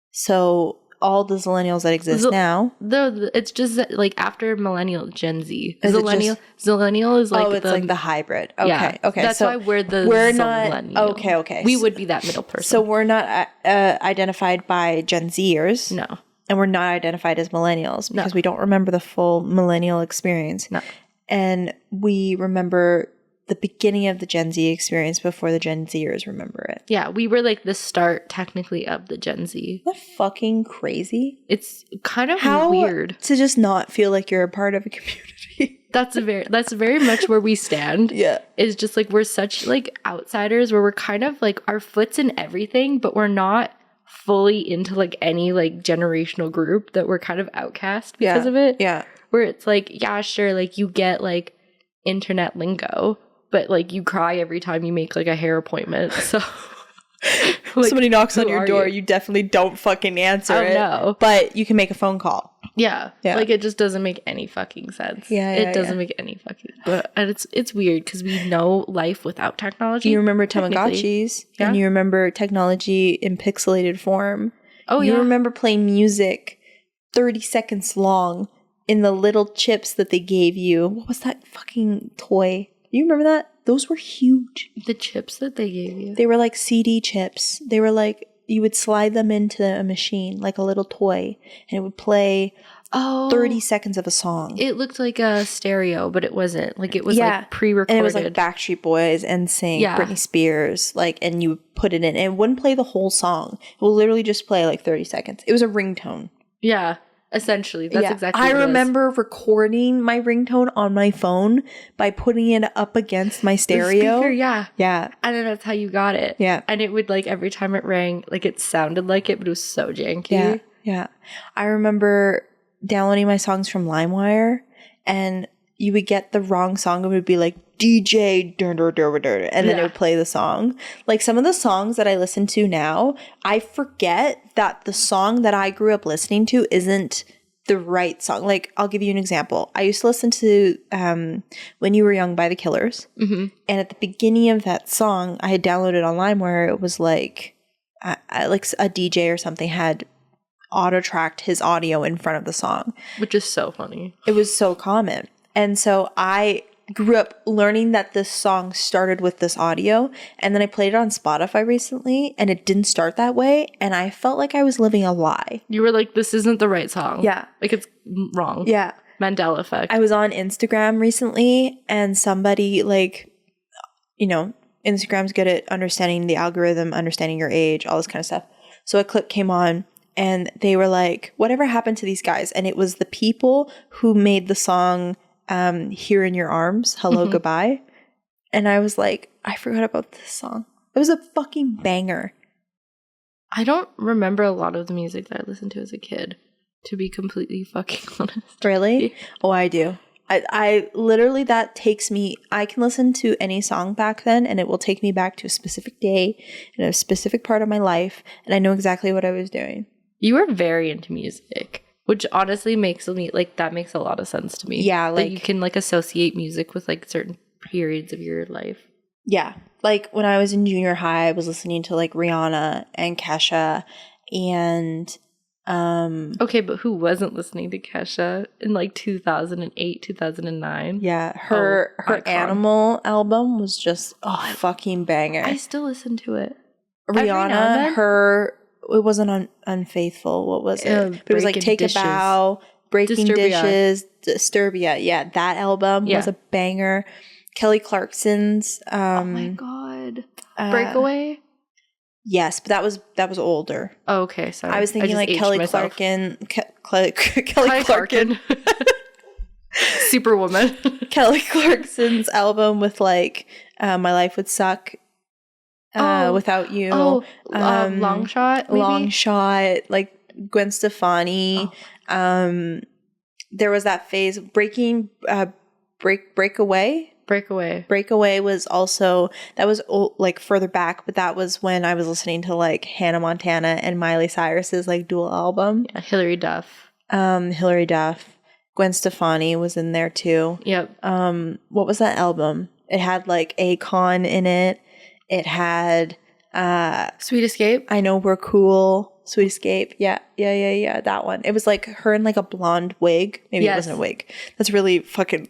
So all the Zillennials that exist now. It's just that, like after millennial, Gen Z. Is it Zillennial is like it's like the hybrid. Okay, yeah, okay. That's so why we're not Zillennial. okay. We would be that middle person. So we're not identified by Gen Zers. No. And we're not identified as millennials because we don't remember the full millennial experience. No. And we remember the beginning of the Gen Z experience before the Gen Zers remember it. Yeah, we were like the start technically of the Gen Z. Isn't that fucking crazy? It's kind of weird to just not feel like you're a part of a community. That's very much where we stand. Yeah. Is just like we're such like outsiders where we're kind of like our foot's in everything, but we're not fully into like any like generational group, that we're kind of outcast because of it. Yeah. Where it's like, yeah, sure, like you get like internet lingo, but like you cry every time you make like a hair appointment. So like, somebody knocks on your door, you definitely don't fucking answer it. No. But you can make a phone call. Yeah. Like it just doesn't make any fucking sense. It doesn't make any fucking and it's weird because we know life without technology. You remember Tamagotchis and you remember technology in pixelated form. Oh, you remember playing music 30 seconds long in the little chips that they gave you. What was that fucking toy? You remember that? Those were huge. The chips that they gave you. They were like CD chips. They were like, you would slide them into a machine, like a little toy, and it would play 30 seconds of a song. It looked like a stereo, but it wasn't. Like it was like pre-recorded. And it was like Backstreet Boys, NSYNC, Britney Spears, like, and you would put it in. And it wouldn't play the whole song. It will literally just play like 30 seconds. It was a ringtone. Yeah. Essentially, that's exactly I what remember recording my ringtone on my phone by putting it up against my stereo. The speaker, yeah. And then that's how you got it. Yeah. And it would like every time it rang, like it sounded like it, but it was so janky. Yeah. I remember downloading my songs from LimeWire, and you would get the wrong song. It would be like DJ, and then it would play the song. Like some of the songs that I listen to now, I forget that the song that I grew up listening to isn't the right song. Like I'll give you an example. I used to listen to When You Were Young by The Killers. Mm-hmm. And at the beginning of that song, I had downloaded on LimeWire. It was like, like a DJ or something had auto-tracked his audio in front of the song. Which is so funny. It was so common. And so I grew up learning that this song started with this audio, and then I played it on Spotify recently and it didn't start that way, and I felt like I was living a lie. You were like, this isn't the right song. Yeah. Like it's wrong. Yeah. Mandela effect. I was on Instagram recently, and somebody like, you know, Instagram's good at understanding the algorithm, understanding your age, all this kind of stuff. So a clip came on and they were like, whatever happened to these guys? And it was the people who made the song Here in Your Arms, Hello, Goodbye. And I was like, I forgot about this song. It was a fucking banger. I don't remember a lot of the music that I listened to as a kid, to be completely fucking honest. Really? Oh, I do. I literally, that takes me, I can listen to any song back then and it will take me back to a specific day and a specific part of my life, and I know exactly what I was doing. You were very into music, which honestly makes me, like, that makes a lot of sense to me. Yeah, like, that you can, like, associate music with, like, certain periods of your life. Yeah. Like, when I was in junior high, I was listening to, like, Rihanna and Kesha and... okay, but who wasn't listening to Kesha in, like, 2008, 2009? Yeah, her icon. Animal album was just a fucking banger. I still listen to it. Rihanna, it wasn't Unfaithful. What was it? But it was like Take Dishes. a Bow, Breaking Disturbia. Dishes, Disturbia. Yeah, that album was a banger. Kelly Clarkson's. Oh my god, Breakaway. Yes, but that was older. Oh, okay, sorry. I was thinking like Kelly Clarkson. Kelly Clarkson. Superwoman. Kelly Clarkson's album with like My Life Would Suck Without You. Long Shot. Maybe? Long Shot. Like Gwen Stefani. There was that phase. Breakaway. Breakaway was also, that was like further back, but that was when I was listening to like Hannah Montana and Miley Cyrus's like dual album. Yeah, Hilary Duff. Gwen Stefani was in there too. Yep. What was that album? It had like Akon in it. It had Sweet Escape. I Know We're Cool. Sweet Escape. Yeah. That one. It was like her in like a blonde wig. Maybe it wasn't a wig. That's really fucking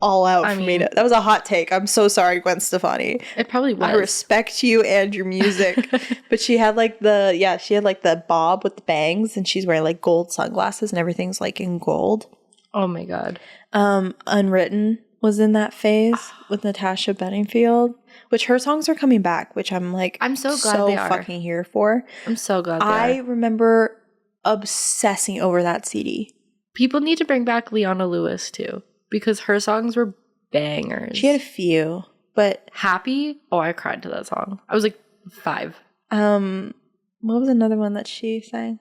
all out for me. That was a hot take. I'm so sorry, Gwen Stefani. It probably was. I respect you and your music. But she had like the bob with the bangs, and she's wearing like gold sunglasses and everything's like in gold. Oh my God. Unwritten was in that phase with Natasha Bedingfield, which her songs are coming back, which I'm so glad they are. Fucking here for. I'm so glad I remember obsessing over that CD. People need to bring back Leona Lewis too, because her songs were bangers. She had a few, but Happy? Oh, I cried to that song. I was like 5. What was another one that she sang?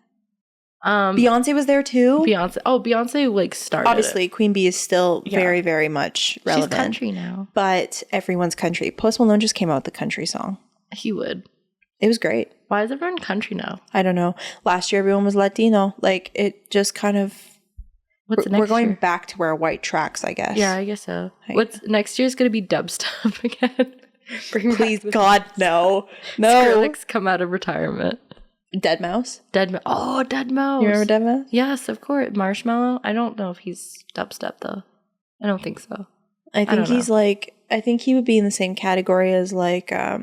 Beyonce was there too. Beyonce like started. Obviously, Queen Bee is still very, very much relevant. She's country now, but everyone's country. Post Malone just came out with the country song. He would. It was great. Why is everyone country now? I don't know. Last year, everyone was Latino. Like it just kind of. We're going back to our white tracks, I guess. Yeah, I guess so. Next year's gonna be dubstep again? Please, God, no. Skrillex come out of retirement. Dead Mouse. Oh, Dead Mouse. You remember Dead Mouse? Yes, of course. Marshmallow. I don't know if he's dubstep though. I don't think so. I think he's like. I think he would be in the same category as like. What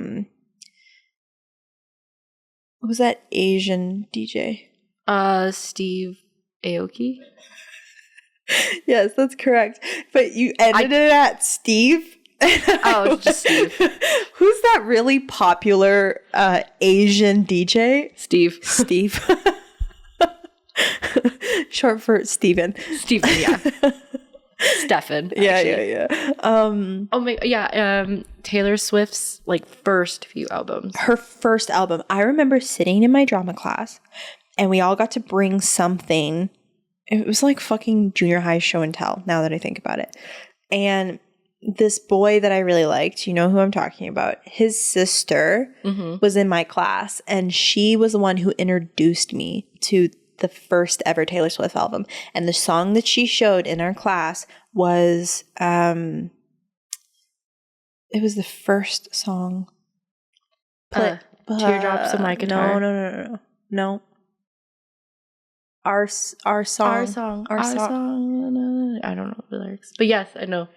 was that Asian DJ? Steve Aoki. Yes, that's correct. But you ended it at Steve. Oh, just Steve. Who's that really popular Asian DJ? Steve. Short for Steven. Steven, yeah. Stefan. Yeah. Taylor Swift's like first few albums. Her first album. I remember sitting in my drama class and we all got to bring something. It was like fucking junior high show and tell, now that I think about it. And this boy that I really liked, you know who I'm talking about, his sister was in my class, and she was the one who introduced me to the first ever Taylor Swift album. And the song that she showed in our class was, it was the first song. Teardrops on My Guitar. No. Our song. I don't know the lyrics, but yes, I know.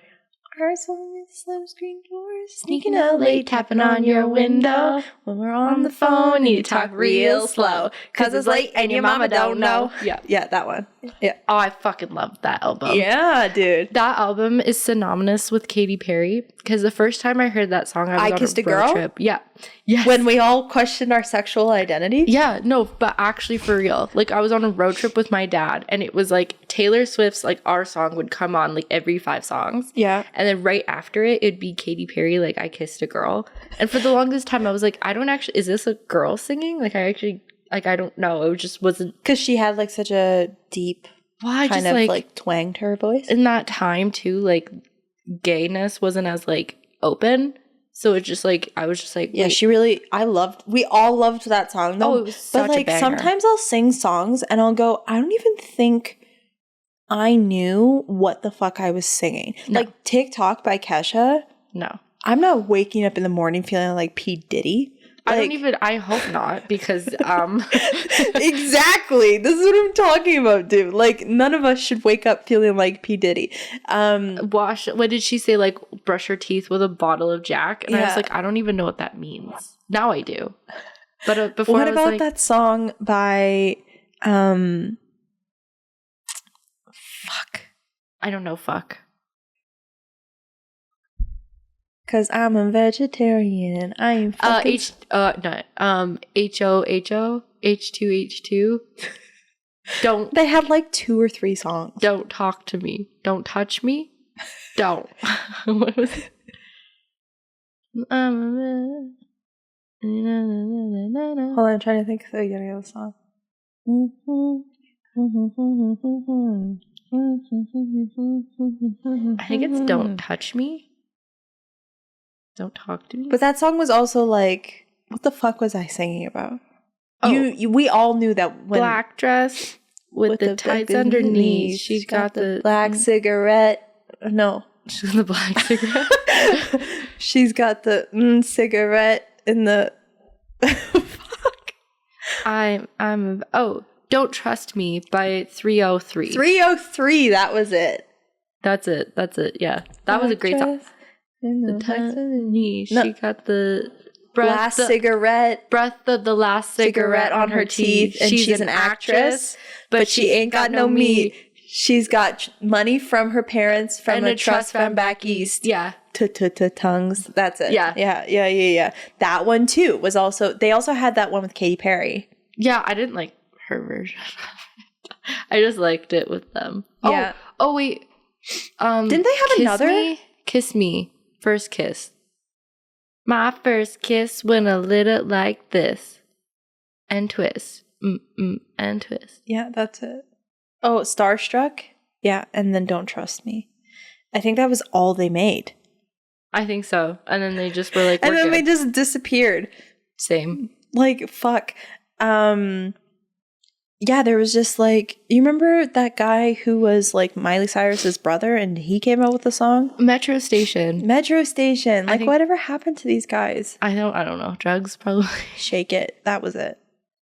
Our song is slim screen doors, Sneaking out late, tapping on your window. When we're on the phone, need to talk real slow, 'cause it's late and your mama don't know. Yeah, that one. Yeah. Oh, I fucking love that album. Yeah, dude. That album is synonymous with Katy Perry, because the first time I heard that song, I was on a road trip. Yeah. Yes. When we all questioned our sexual identity? Yeah, no, but actually for real. Like I was on a road trip with my dad, and it was like Taylor Swift's like Our Song would come on like every 5 songs. Yeah. And then right after it, it'd be Katy Perry, like I Kissed a Girl. And for the longest time, I was like, is this a girl singing? Like I don't know. It just wasn't. Because she had like such a deep kind of like twang to her voice. In that time too, like gayness wasn't as like open. So it's just like, I was just like, yeah, we all loved that song though. Oh, it was such a banger. Sometimes I'll sing songs and I'll go, I don't even think I knew what the fuck I was singing. No. Like TikTok by Kesha. No. I'm not waking up in the morning feeling like P. Diddy. I hope not, because exactly. This is what I'm talking about, dude. Like none of us should wake up feeling like P. Diddy. What did she say? Like brush your teeth with a bottle of Jack? And I was like, I don't even know what that means. Now I do. But before, what about that song by fuck? I don't know. Fuck. Cause I'm a vegetarian. I ain't fucking H2H2. Don't. They had like 2 or 3 songs. Don't talk to me. Don't touch me. Don't. What was it? Hold on, I'm trying to think of the other song. I think it's Don't Touch Me. Don't talk to me. But that song was also like, what the fuck was I singing about? Oh. We all knew that when black dress with the tights underneath. She got the black cigarette. No. She's got the black cigarette. She's got the cigarette in the fuck. Don't Trust Me by 303. 303, that was it. That's it. Yeah. That was a great song. She got the last cigarette. Breath of the last cigarette on her teeth. And she's an actress, but she ain't got no meat. She's got money from her parents from a trust fund back east. Yeah. Tongues. That's it. Yeah. That one too was also, they also had that one with Katy Perry. Yeah, I didn't like her version. I just liked it with them. Yeah. Oh wait. Didn't they have another? Kiss Me. First kiss. My first kiss went a little like this. And twist. And twist. Yeah, that's it. Oh, Starstruck? Yeah, and then Don't Trust Me. I think that was all they made. I think so. And then they just were like, and then they just disappeared. Same. Like, fuck. Yeah, there was just like, you remember that guy who was like Miley Cyrus's brother and he came out with the song? Metro Station. Like, whatever happened to these guys? I don't know. Drugs, probably. Shake It. That was it.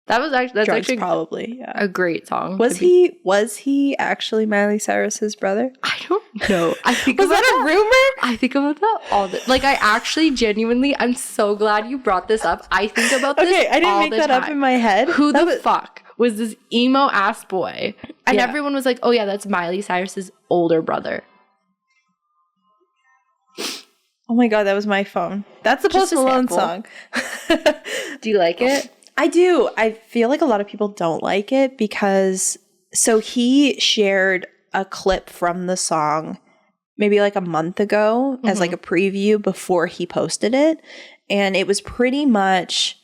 That's Drugs, actually probably, yeah. A great song. Was he actually Miley Cyrus's brother? I don't know. I think was that a rumor? I think about that all the like. I actually genuinely, I'm so glad you brought this up. I think about this. Okay, I didn't make that up in my head. Who the fuck was this emo ass boy? And Yeah. everyone was like, "Oh yeah, that's Miley Cyrus's older brother." Oh my god, that was my phone. That's the Post Malone song. Do you like it? I do. I feel like a lot of people don't like it because, so he shared a clip from the song maybe like a month ago as like a preview before he posted it. And it was pretty much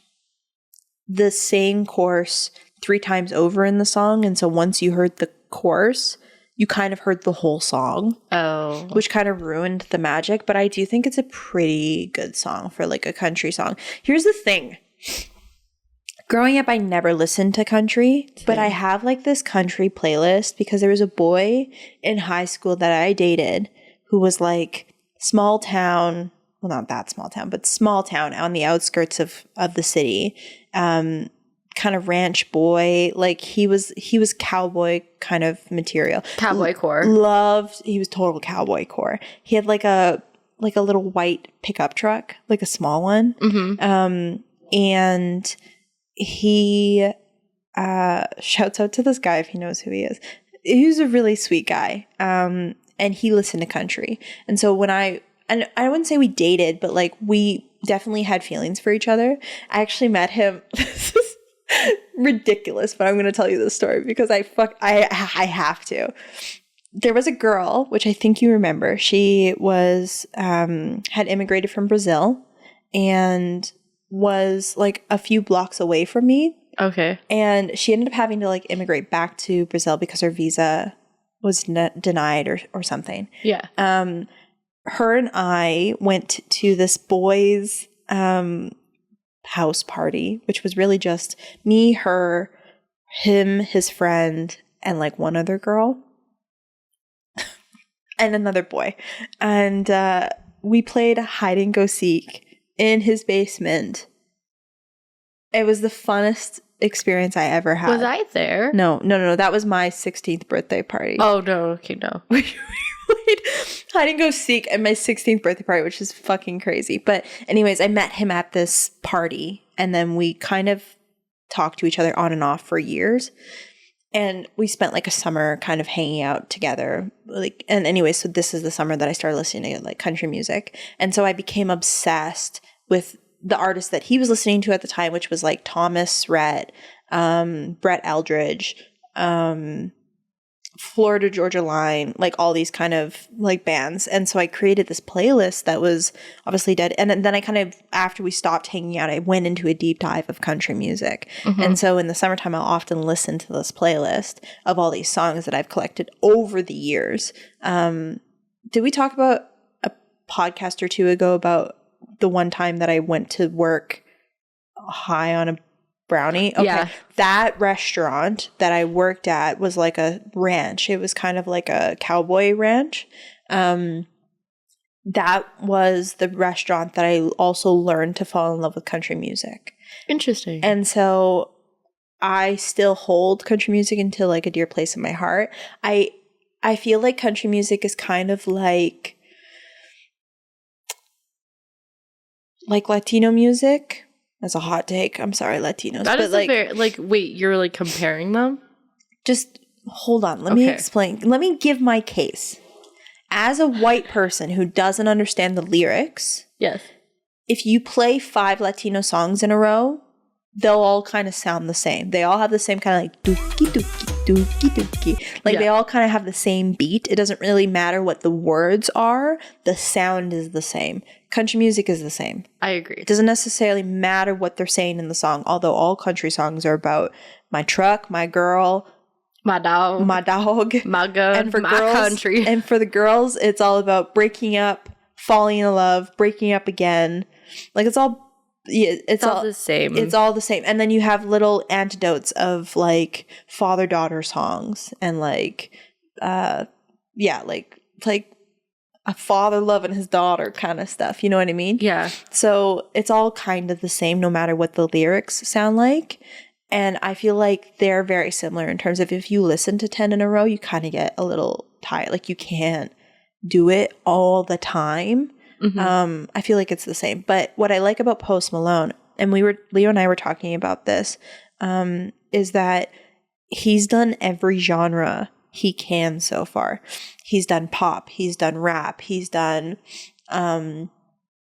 the same chorus 3 times over in the song. And so once you heard the chorus, you kind of heard the whole song. Oh. Which kind of ruined the magic. But I do think it's a pretty good song for like a country song. Here's the thing. Growing up, I never listened to country, but I have like this country playlist because there was a boy in high school that I dated who was like small town, well, not that small town, but small town on the outskirts of the city, kind of ranch boy. Like he was cowboy kind of material. Cowboy core. He was total cowboy core. He had like a little white pickup truck, like a small one. And he shouts out to this guy if he knows who he is. He's a really sweet guy. And he listened to country. And so I wouldn't say we dated, but like we definitely had feelings for each other. I actually met him. This is ridiculous, but I'm going to tell you this story because I have to. There was a girl, which I think you remember. She was had immigrated from Brazil and was like a few blocks away from me. Okay. And she ended up having to like immigrate back to Brazil because her visa was denied or something. Yeah. Her and I went to this boy's house party, which was really just me, her, him, his friend, and like one other girl. And another boy. And we played hide and go seek in his basement. It was the funnest experience I ever had. Was I there? No. That was my 16th birthday party. Oh, no. Okay, no. We played hide and go seek at my 16th birthday party, which is fucking crazy. But anyways, I met him at this party, and then we kind of talked to each other on and off for years. And we spent like a summer kind of hanging out together. And anyway, so this is the summer that I started listening to like country music. And so I became obsessed with the artist that he was listening to at the time, which was like Thomas Rhett, Brett Eldridge, Florida Georgia Line, like all these kind of like bands. And so I created this playlist that was obviously dead. And then I kind of, after we stopped hanging out, I went into a deep dive of country music. And so in the summertime, I'll often listen to this playlist of all these songs that I've collected over the years. Did we talk about a podcast or two ago about the one time that I went to work high on a brownie? Okay. Yeah. That restaurant that I worked at was like a ranch. It was kind of like a cowboy ranch. That was the restaurant that I also learned to fall in love with country music. Interesting. And so I still hold country music into like a dear place in my heart. I feel like country music is kind of like Latino music. That's a hot take. I'm sorry, Latinos. That but is like, a very, like, wait, you're like comparing them? just hold on. Let me explain. Let me give my case. As a white person who doesn't understand the lyrics, Yes. if you play 5 Latino songs in a row, they'll all kind of sound the same. They all have the same kind of like dookie dookie dookie dookie. Like they all kind of have the same beat. It doesn't really matter what the words are. The sound is the same. Country music is the same. I agree. It doesn't necessarily matter what they're saying in the song, although all country songs are about my truck, my girl, my dog, my gun, and for my girls, country. And for the girls, it's all about breaking up, falling in love, breaking up again. Like it's all the same. It's all the same. And then you have little antidotes of like father-daughter songs and like like a father loving his daughter kind of stuff. You know what I mean? Yeah. So it's all kind of the same no matter what the lyrics sound like. And I feel like they're very similar in terms of if you listen to 10 in a row, you kind of get a little tired. Like you can't do it all the time. Mm-hmm. I feel like it's the same. But what I like about Post Malone, and Leo and I were talking about this, is that he's done every genre he can so far. He's done pop, he's done rap, he's done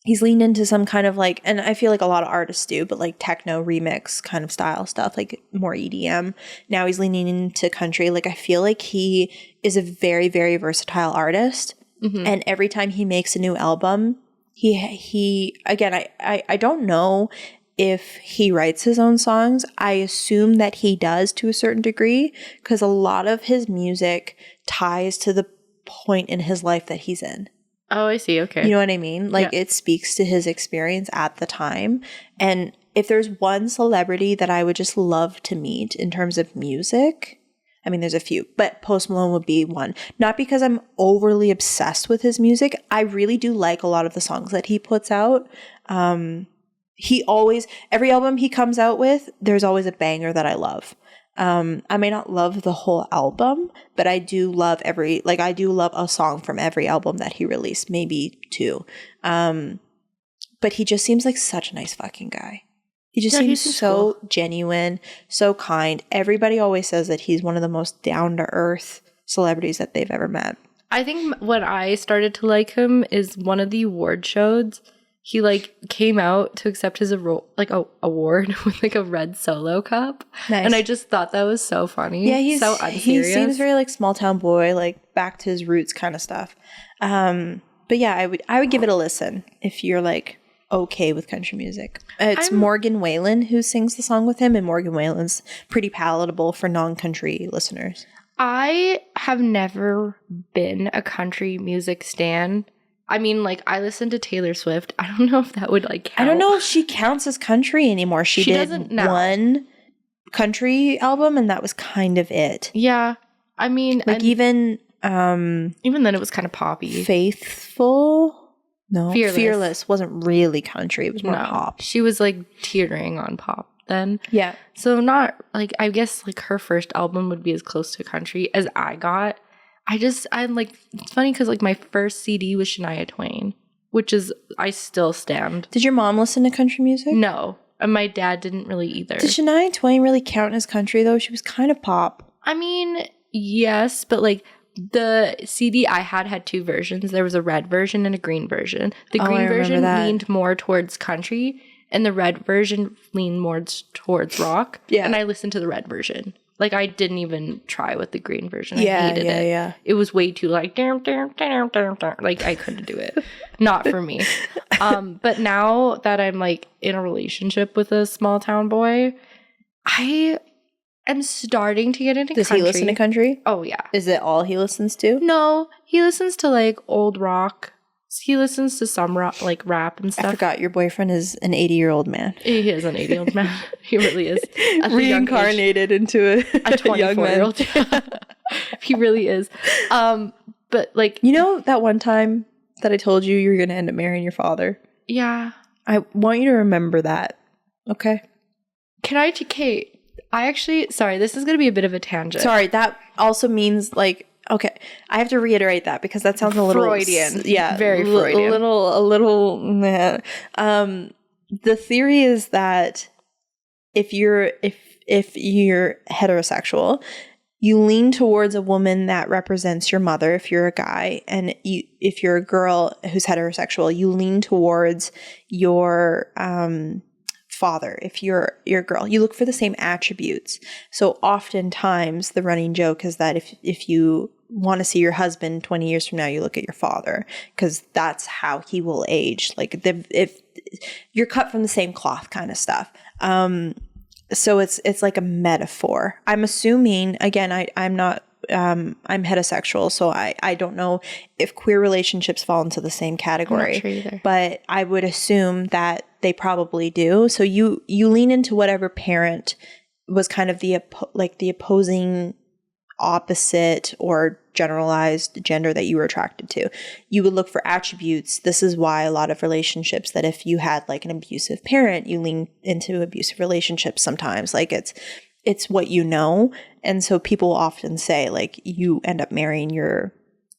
he's leaned into some kind of like, and I feel like a lot of artists do, but like techno remix kind of style stuff, like more EDM. Now he's leaning into country. Like I feel like he is a very, very versatile artist. Mm-hmm. And every time he makes a new album, he again, I don't know if he writes his own songs. I assume that he does to a certain degree because a lot of his music ties to the point in his life that he's in. Oh, I see. Okay. You know what I mean? Like it speaks to his experience at the time. And if there's one celebrity that I would just love to meet in terms of music, I mean, there's a few, but Post Malone would be one. Not because I'm overly obsessed with his music. I really do like a lot of the songs that he puts out. He always, every album he comes out with, there's always a banger that I love. I may not love the whole album, but I do love I do love a song from every album that he released, maybe 2. But he just seems like such a nice fucking guy. He just seems so genuine, so kind. Everybody always says that he's one of the most down-to-earth celebrities that they've ever met. I think when I started to like him is one of the award shows. He like came out to accept his award with like a red Solo cup. Nice. And I just thought that was so funny. Yeah, he's so unserious. He seems very like small town boy, like back to his roots kind of stuff. But yeah, I would give it a listen if you're like okay with country music. It's Morgan Wallen who sings the song with him, and Morgan Wallen's pretty palatable for non-country listeners. I have never been a country music stan. I mean, like, I listen to Taylor Swift. I don't know if that would, like, count. I don't know if she counts as country anymore. She did one country album, and that was kind of it. Yeah. I mean... Like, even then, it was kind of poppy. Faithful? No. Fearless wasn't really country. It was more pop. She was, like, teetering on pop then. Yeah. So, not, like, I guess, like, her first album would be as close to country as I got. I'm like, it's funny because like my first CD was Shania Twain, which is, I still stand. Did your mom listen to country music? No. And my dad didn't really either. Did Shania Twain really count as country though? She was kind of pop. I mean, yes, but like the CD I had 2 versions. There was a red version and a green version. The green version leaned more towards country and the red version leaned more towards rock. Yeah. And I listened to the red version. Like, I didn't even try with the green version. I hated it. Yeah. It was way too, like, like, I couldn't do it. Not for me. But now that I'm, like, in a relationship with a small town boy, I am starting to get into country. Does he listen to country? Oh, yeah. Is it all he listens to? No. He listens to, like, old rock. He listens to some rock, like rap and stuff. I forgot your boyfriend is an 80-year-old man. He is an 80-year-old man. He really is. Reincarnated into a 24-year-old. He really is. But like, you know that one time that I told you were going to end up marrying your father? Yeah. I want you to remember that. Okay. Can I, Kate? Sorry, this is going to be a bit of a tangent. Sorry, that also means like, okay, I have to reiterate that because that sounds a little Freudian. Yeah, Very Freudian. A little. Meh. The theory is that if you're heterosexual, you lean towards a woman that represents your mother if you're a guy, and if you're a girl who's heterosexual, you lean towards your father. If you're a girl, you look for the same attributes. So oftentimes the running joke is that if you want to see your husband 20 years from now, you look at your father because that's how he will age. Like if you're cut from the same cloth kind of stuff. So it's like a metaphor. I'm assuming, again, I'm not, I'm heterosexual, so I don't know if queer relationships fall into the same category. I'm not sure either. But I would assume that they probably do. So you lean into whatever parent was kind of the opposing, opposite, or generalized gender that you were attracted to. You would look for attributes. This is why a lot of relationships, that if you had like an abusive parent, you lean into abusive relationships sometimes. Like it's what you know. And so people often say like you end up marrying your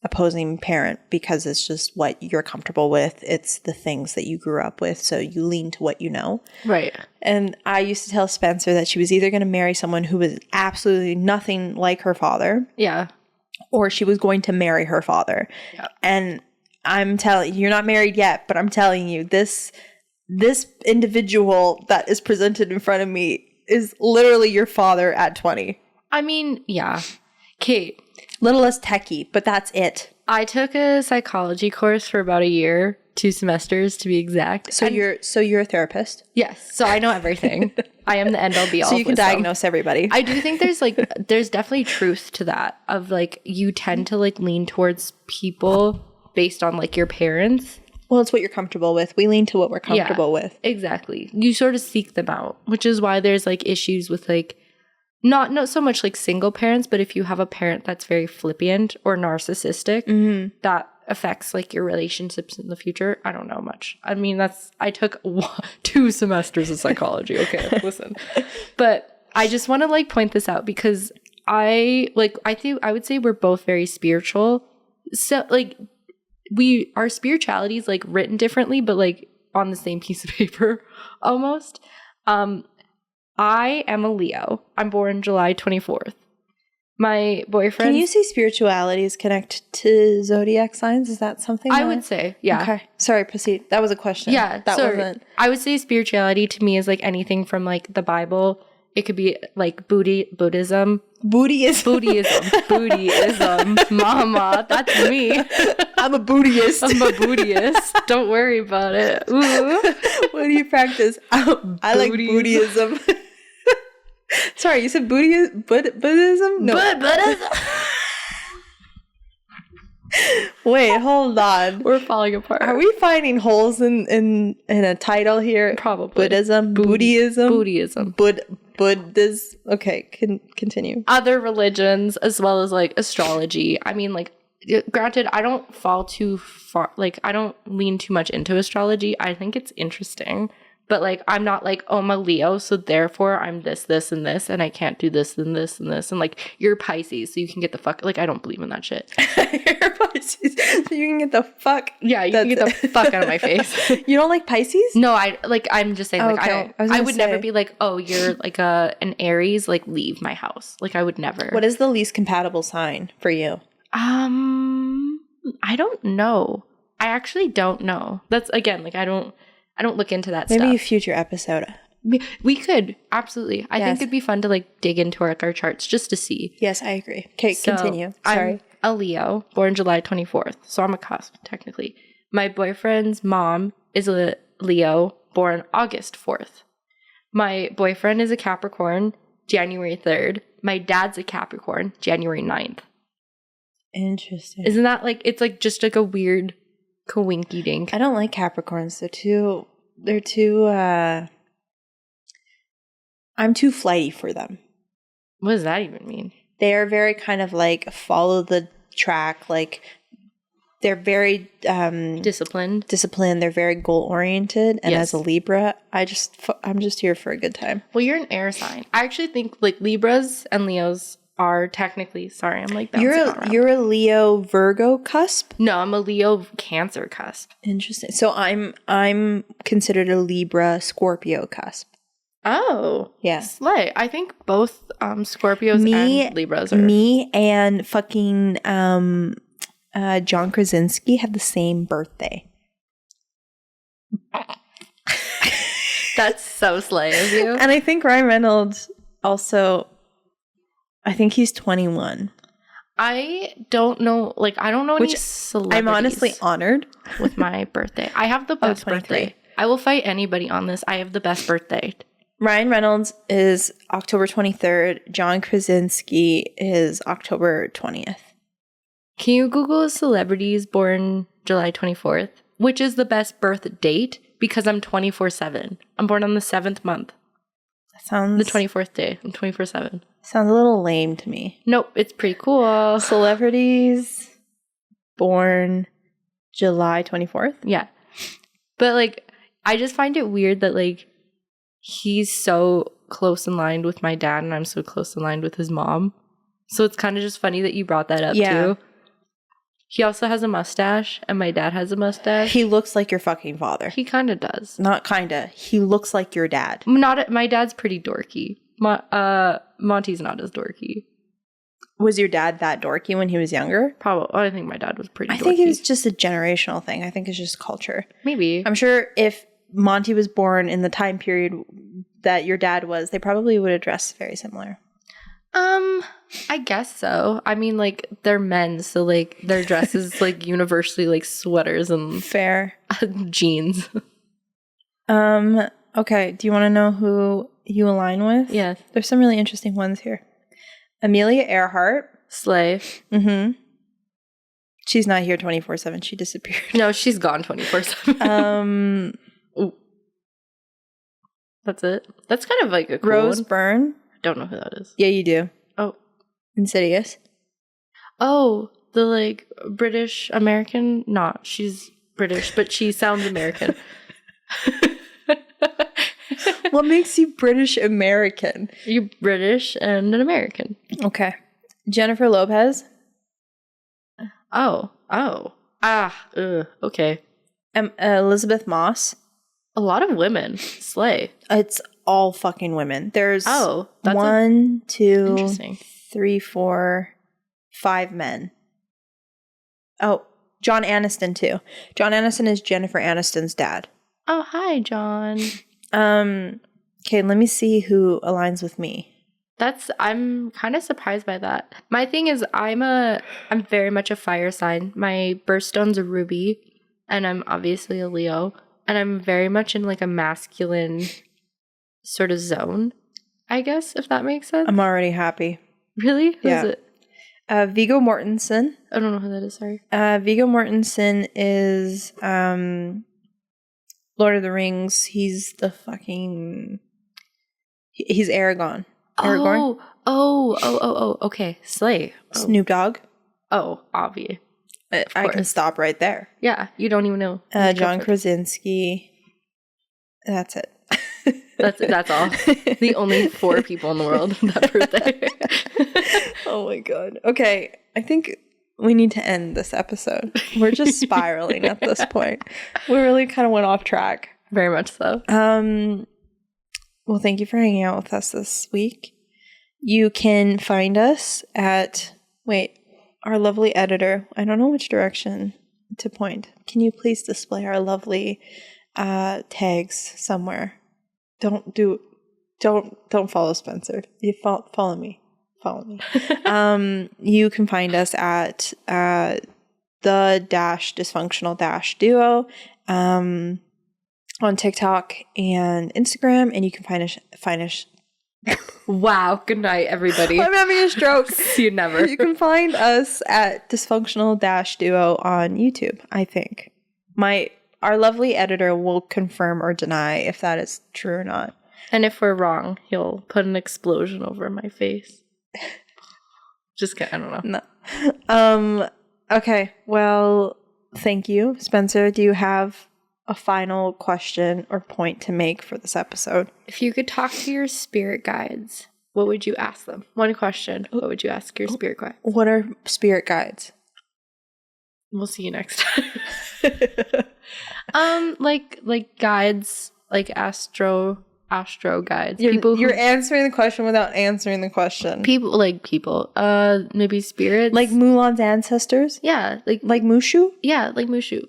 opposing parent because it's just what you're comfortable with. It's the things that you grew up with. So you lean to what you know. Right. And I used to tell Spencer that she was either going to marry someone who was absolutely nothing like her father. Yeah. Or she was going to marry her father. Yeah. And I'm telling you, you're not married yet, but I'm telling you, this individual that is presented in front of me is literally your father at 20. I mean, yeah. Kate. Little less techie, but that's it. I took a psychology course for about a year, 2 semesters to be exact. So you're a therapist? Yes. So I know everything. I am the end all be all. So you can diagnose everybody. I do think there's definitely truth to that, of like you tend to like lean towards people based on like your parents. Well, it's what you're comfortable with. We lean to what we're comfortable with. Exactly. You sort of seek them out, which is why there's like issues with like not so much like single parents, but if you have a parent that's very flippant or narcissistic, that affects like your relationships in the future. I don't know much. I mean, I took 2 semesters of psychology. Okay, listen. But I just want to like point this out because I would say we're both very spiritual. So like our spirituality is like written differently, but like on the same piece of paper almost. I am a Leo. I'm born July 24th. My boyfriend... Can you say spirituality is connected to zodiac signs? Is that something? I would say, yeah. Okay. Sorry, proceed. That was a question. Yeah. That wasn't... I would say spirituality to me is like anything from like the Bible. It could be like Buddhism. Buddhism. Mama, that's me. I'm a Buddhist. Don't worry about it. Ooh. What do you practice? I like Buddhism. Sorry, you said Buddhism? No. Buddhism. Wait, hold on. We're falling apart. Are we finding holes in a title here? Probably. Buddhism, Buddhism. Buddhism. Okay, continue. Other religions as well as like astrology. I mean, like, granted, I don't fall too far. Like, I don't lean too much into astrology. I think it's interesting. But, like, I'm not like, oh, I'm a Leo, so therefore I'm this, and this, and I can't do this, and this, and this. And, like, you're Pisces, so you can get the fuck... Like, I don't believe in that shit. You're Pisces, so you can get the fuck... Yeah, you can get the fuck out of my face. You don't like Pisces? No, I'm just saying, like, okay. I would never be like, oh, you're, like, an Aries, like, leave my house. Like, I would never. What is the least compatible sign for you? I don't know. I actually don't know. That's, again, like, I don't look into that stuff. Maybe a future episode. We could. Absolutely. I think it'd be fun to like dig into our charts just to see. Yes, I agree. Okay, continue. Sorry. I'm a Leo, born July 24th. So I'm a cusp, technically. My boyfriend's mom is a Leo, born August 4th. My boyfriend is a Capricorn, January 3rd. My dad's a Capricorn, January 9th. Interesting. Isn't that like, it's like just like a weird... Coinky dink. I don't like Capricorns. They're too I'm too flighty for them. What does that even mean? They are very kind of like follow the track. Like they're very Disciplined. They're very goal oriented, and Yes. as a Libra, I'm just here for a good time. Well, you're an air sign. I actually think like Libras and Leos are technically. Sorry, I'm like bouncing all around. You're a Leo Virgo cusp. No, I'm a Leo Cancer cusp. Interesting. So I'm considered a Libra Scorpio cusp. Oh, Yeah. slay. I think both Scorpios and Libras are. Me and fucking John Krasinski have the same birthday. That's so slay of you. And I think Ryan Reynolds also, I think he's 21. I don't know, like, I don't know any Which celebrities. I'm honestly honored. with my birthday. I have the best 23. birthday. I will fight anybody on this. I have the best birthday. Ryan Reynolds is October 23rd. John Krasinski is October 20th. Can you Google celebrities born July 24th? Which is the best birth date? Because I'm 24/7. I'm born on the 7th month. That sounds... The 24th day. I'm 24/7. Sounds a little lame to me. Nope, it's pretty cool. Celebrities born July 24th? Yeah. But, like, I just find it weird that, like, he's so close in line with my dad and I'm so close in line with his mom. So it's kind of just funny that you brought that up, too. He also has a mustache, and my dad has a mustache. He looks like your fucking father. He kind of does. Not kinda. He looks like your dad. My dad's pretty dorky. Monty's not as dorky. Was your dad that dorky when he was younger? Probably. I think my dad was pretty dorky. I think it was just a generational thing. I think it's just culture. Maybe. I'm sure if Monty was born in the time period that your dad was, they probably would have dressed very similar. I guess so. I mean, like, they're men, so, like, their dresses, like, universally, like, sweaters and Fair. jeans. Okay. Do you want to know who you align with? Yes. There's some really interesting ones here. Amelia Earhart. Slay. Mm-hmm. She's not here 24/7. She disappeared. No, she's gone 24/7. That's it. That's kind of like a cool Rose one. Byrne. Don't know who that is. Yeah, you do. Oh. Insidious. Oh, the, like, British American? Not. She's British, but she sounds American. What makes you British American? You're British and an American. Okay. Jennifer Lopez. Oh. Okay. Elizabeth Moss. A lot of women. Slay. It's all fucking women. There's That's 1, 2, interesting. 3, 4, 5 men. Oh, John Aniston too. John Aniston is Jennifer Aniston's dad. Oh, hi, John. Okay, let me see who aligns with me. I'm kind of surprised by that. My thing is I'm very much a fire sign. My birthstone's a ruby, and I'm obviously a Leo, and I'm very much in, like, a masculine sort of zone, I guess, if that makes sense. I'm already happy. Really? Who Yeah. is it? Viggo Mortensen. I don't know who that is, sorry. Viggo Mortensen is Lord of the Rings. He's the fucking... He's Aragorn. Aragorn? Oh, okay. Slay. Oh, Snoop Dogg. obvious. I can course. stop right there. Yeah, you don't even know. John Krasinski. That's it. That's all. The only 4 people in the world that prove that. Oh my god. Okay, I think we need to end this episode. We're just spiraling at this point. We really kind of went off track. Very much so. Well, thank you for hanging out with us this week. You can find us at our lovely editor. I don't know which direction to point. Can you please display our lovely tags somewhere? Don't follow Spencer. You follow me. Follow me. You can find us at the-dysfunctional-duo on TikTok and Instagram, and you can find us. Wow. Good night, everybody. I'm having a stroke. See you never. You can find us at dysfunctional-duo on YouTube, I think. Our lovely editor will confirm or deny if that is true or not. And if we're wrong, he'll put an explosion over my face. Just kidding. I don't know. No. Okay. Well, Thank you. Spencer, do you have a final question or point to make for this episode? If you could talk to your spirit guides, what would you ask them? One question. What would you ask your spirit guides? What are spirit guides? We'll see you next time. Like guides, like astro guides. You're answering the question without answering the question. People, maybe spirits. Like Mulan's ancestors? Yeah. Like Mushu? Yeah, like Mushu.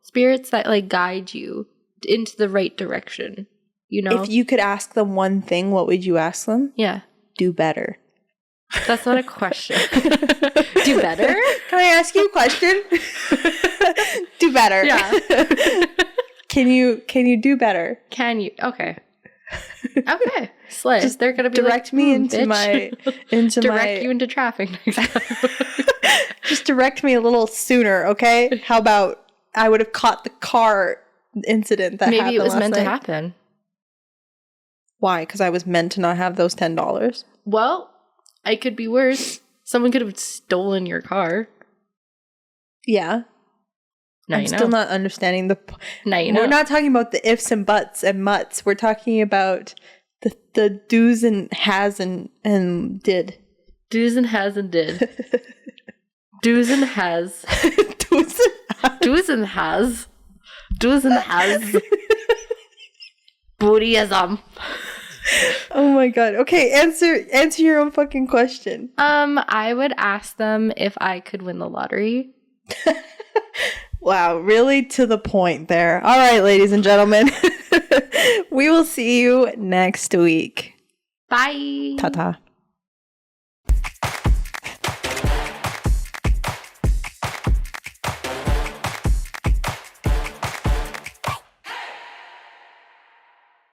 Spirits that like guide you into the right direction. You know? If you could ask them one thing, what would you ask them? Yeah. Do better. That's not a question. Do better? Can I ask you a question? Do better. Yeah. Can you do better? Can you? Okay. Okay. Slay. Just they're gonna be direct me into bitch. Direct you into traffic next time. Just direct me a little sooner, okay? How about I would have caught the car incident that happened Maybe it was meant last to night. happen. Why? Because I was meant to not have those $10. Well, it could be worse. Someone could have stolen your car. Yeah. Now I'm you know. still not understanding the. Now you know. We're not talking about the ifs and buts and mutts. We're talking about the do's and has and did. Do's and has and did. Do's and has. Do's and has. Do's and has. Do's and has. Buddhism. Oh my god. Okay, answer your own fucking question. I would ask them if I could win the lottery. Wow, really to the point there. All right, ladies and gentlemen. We will see you next week. Bye. Ta-ta.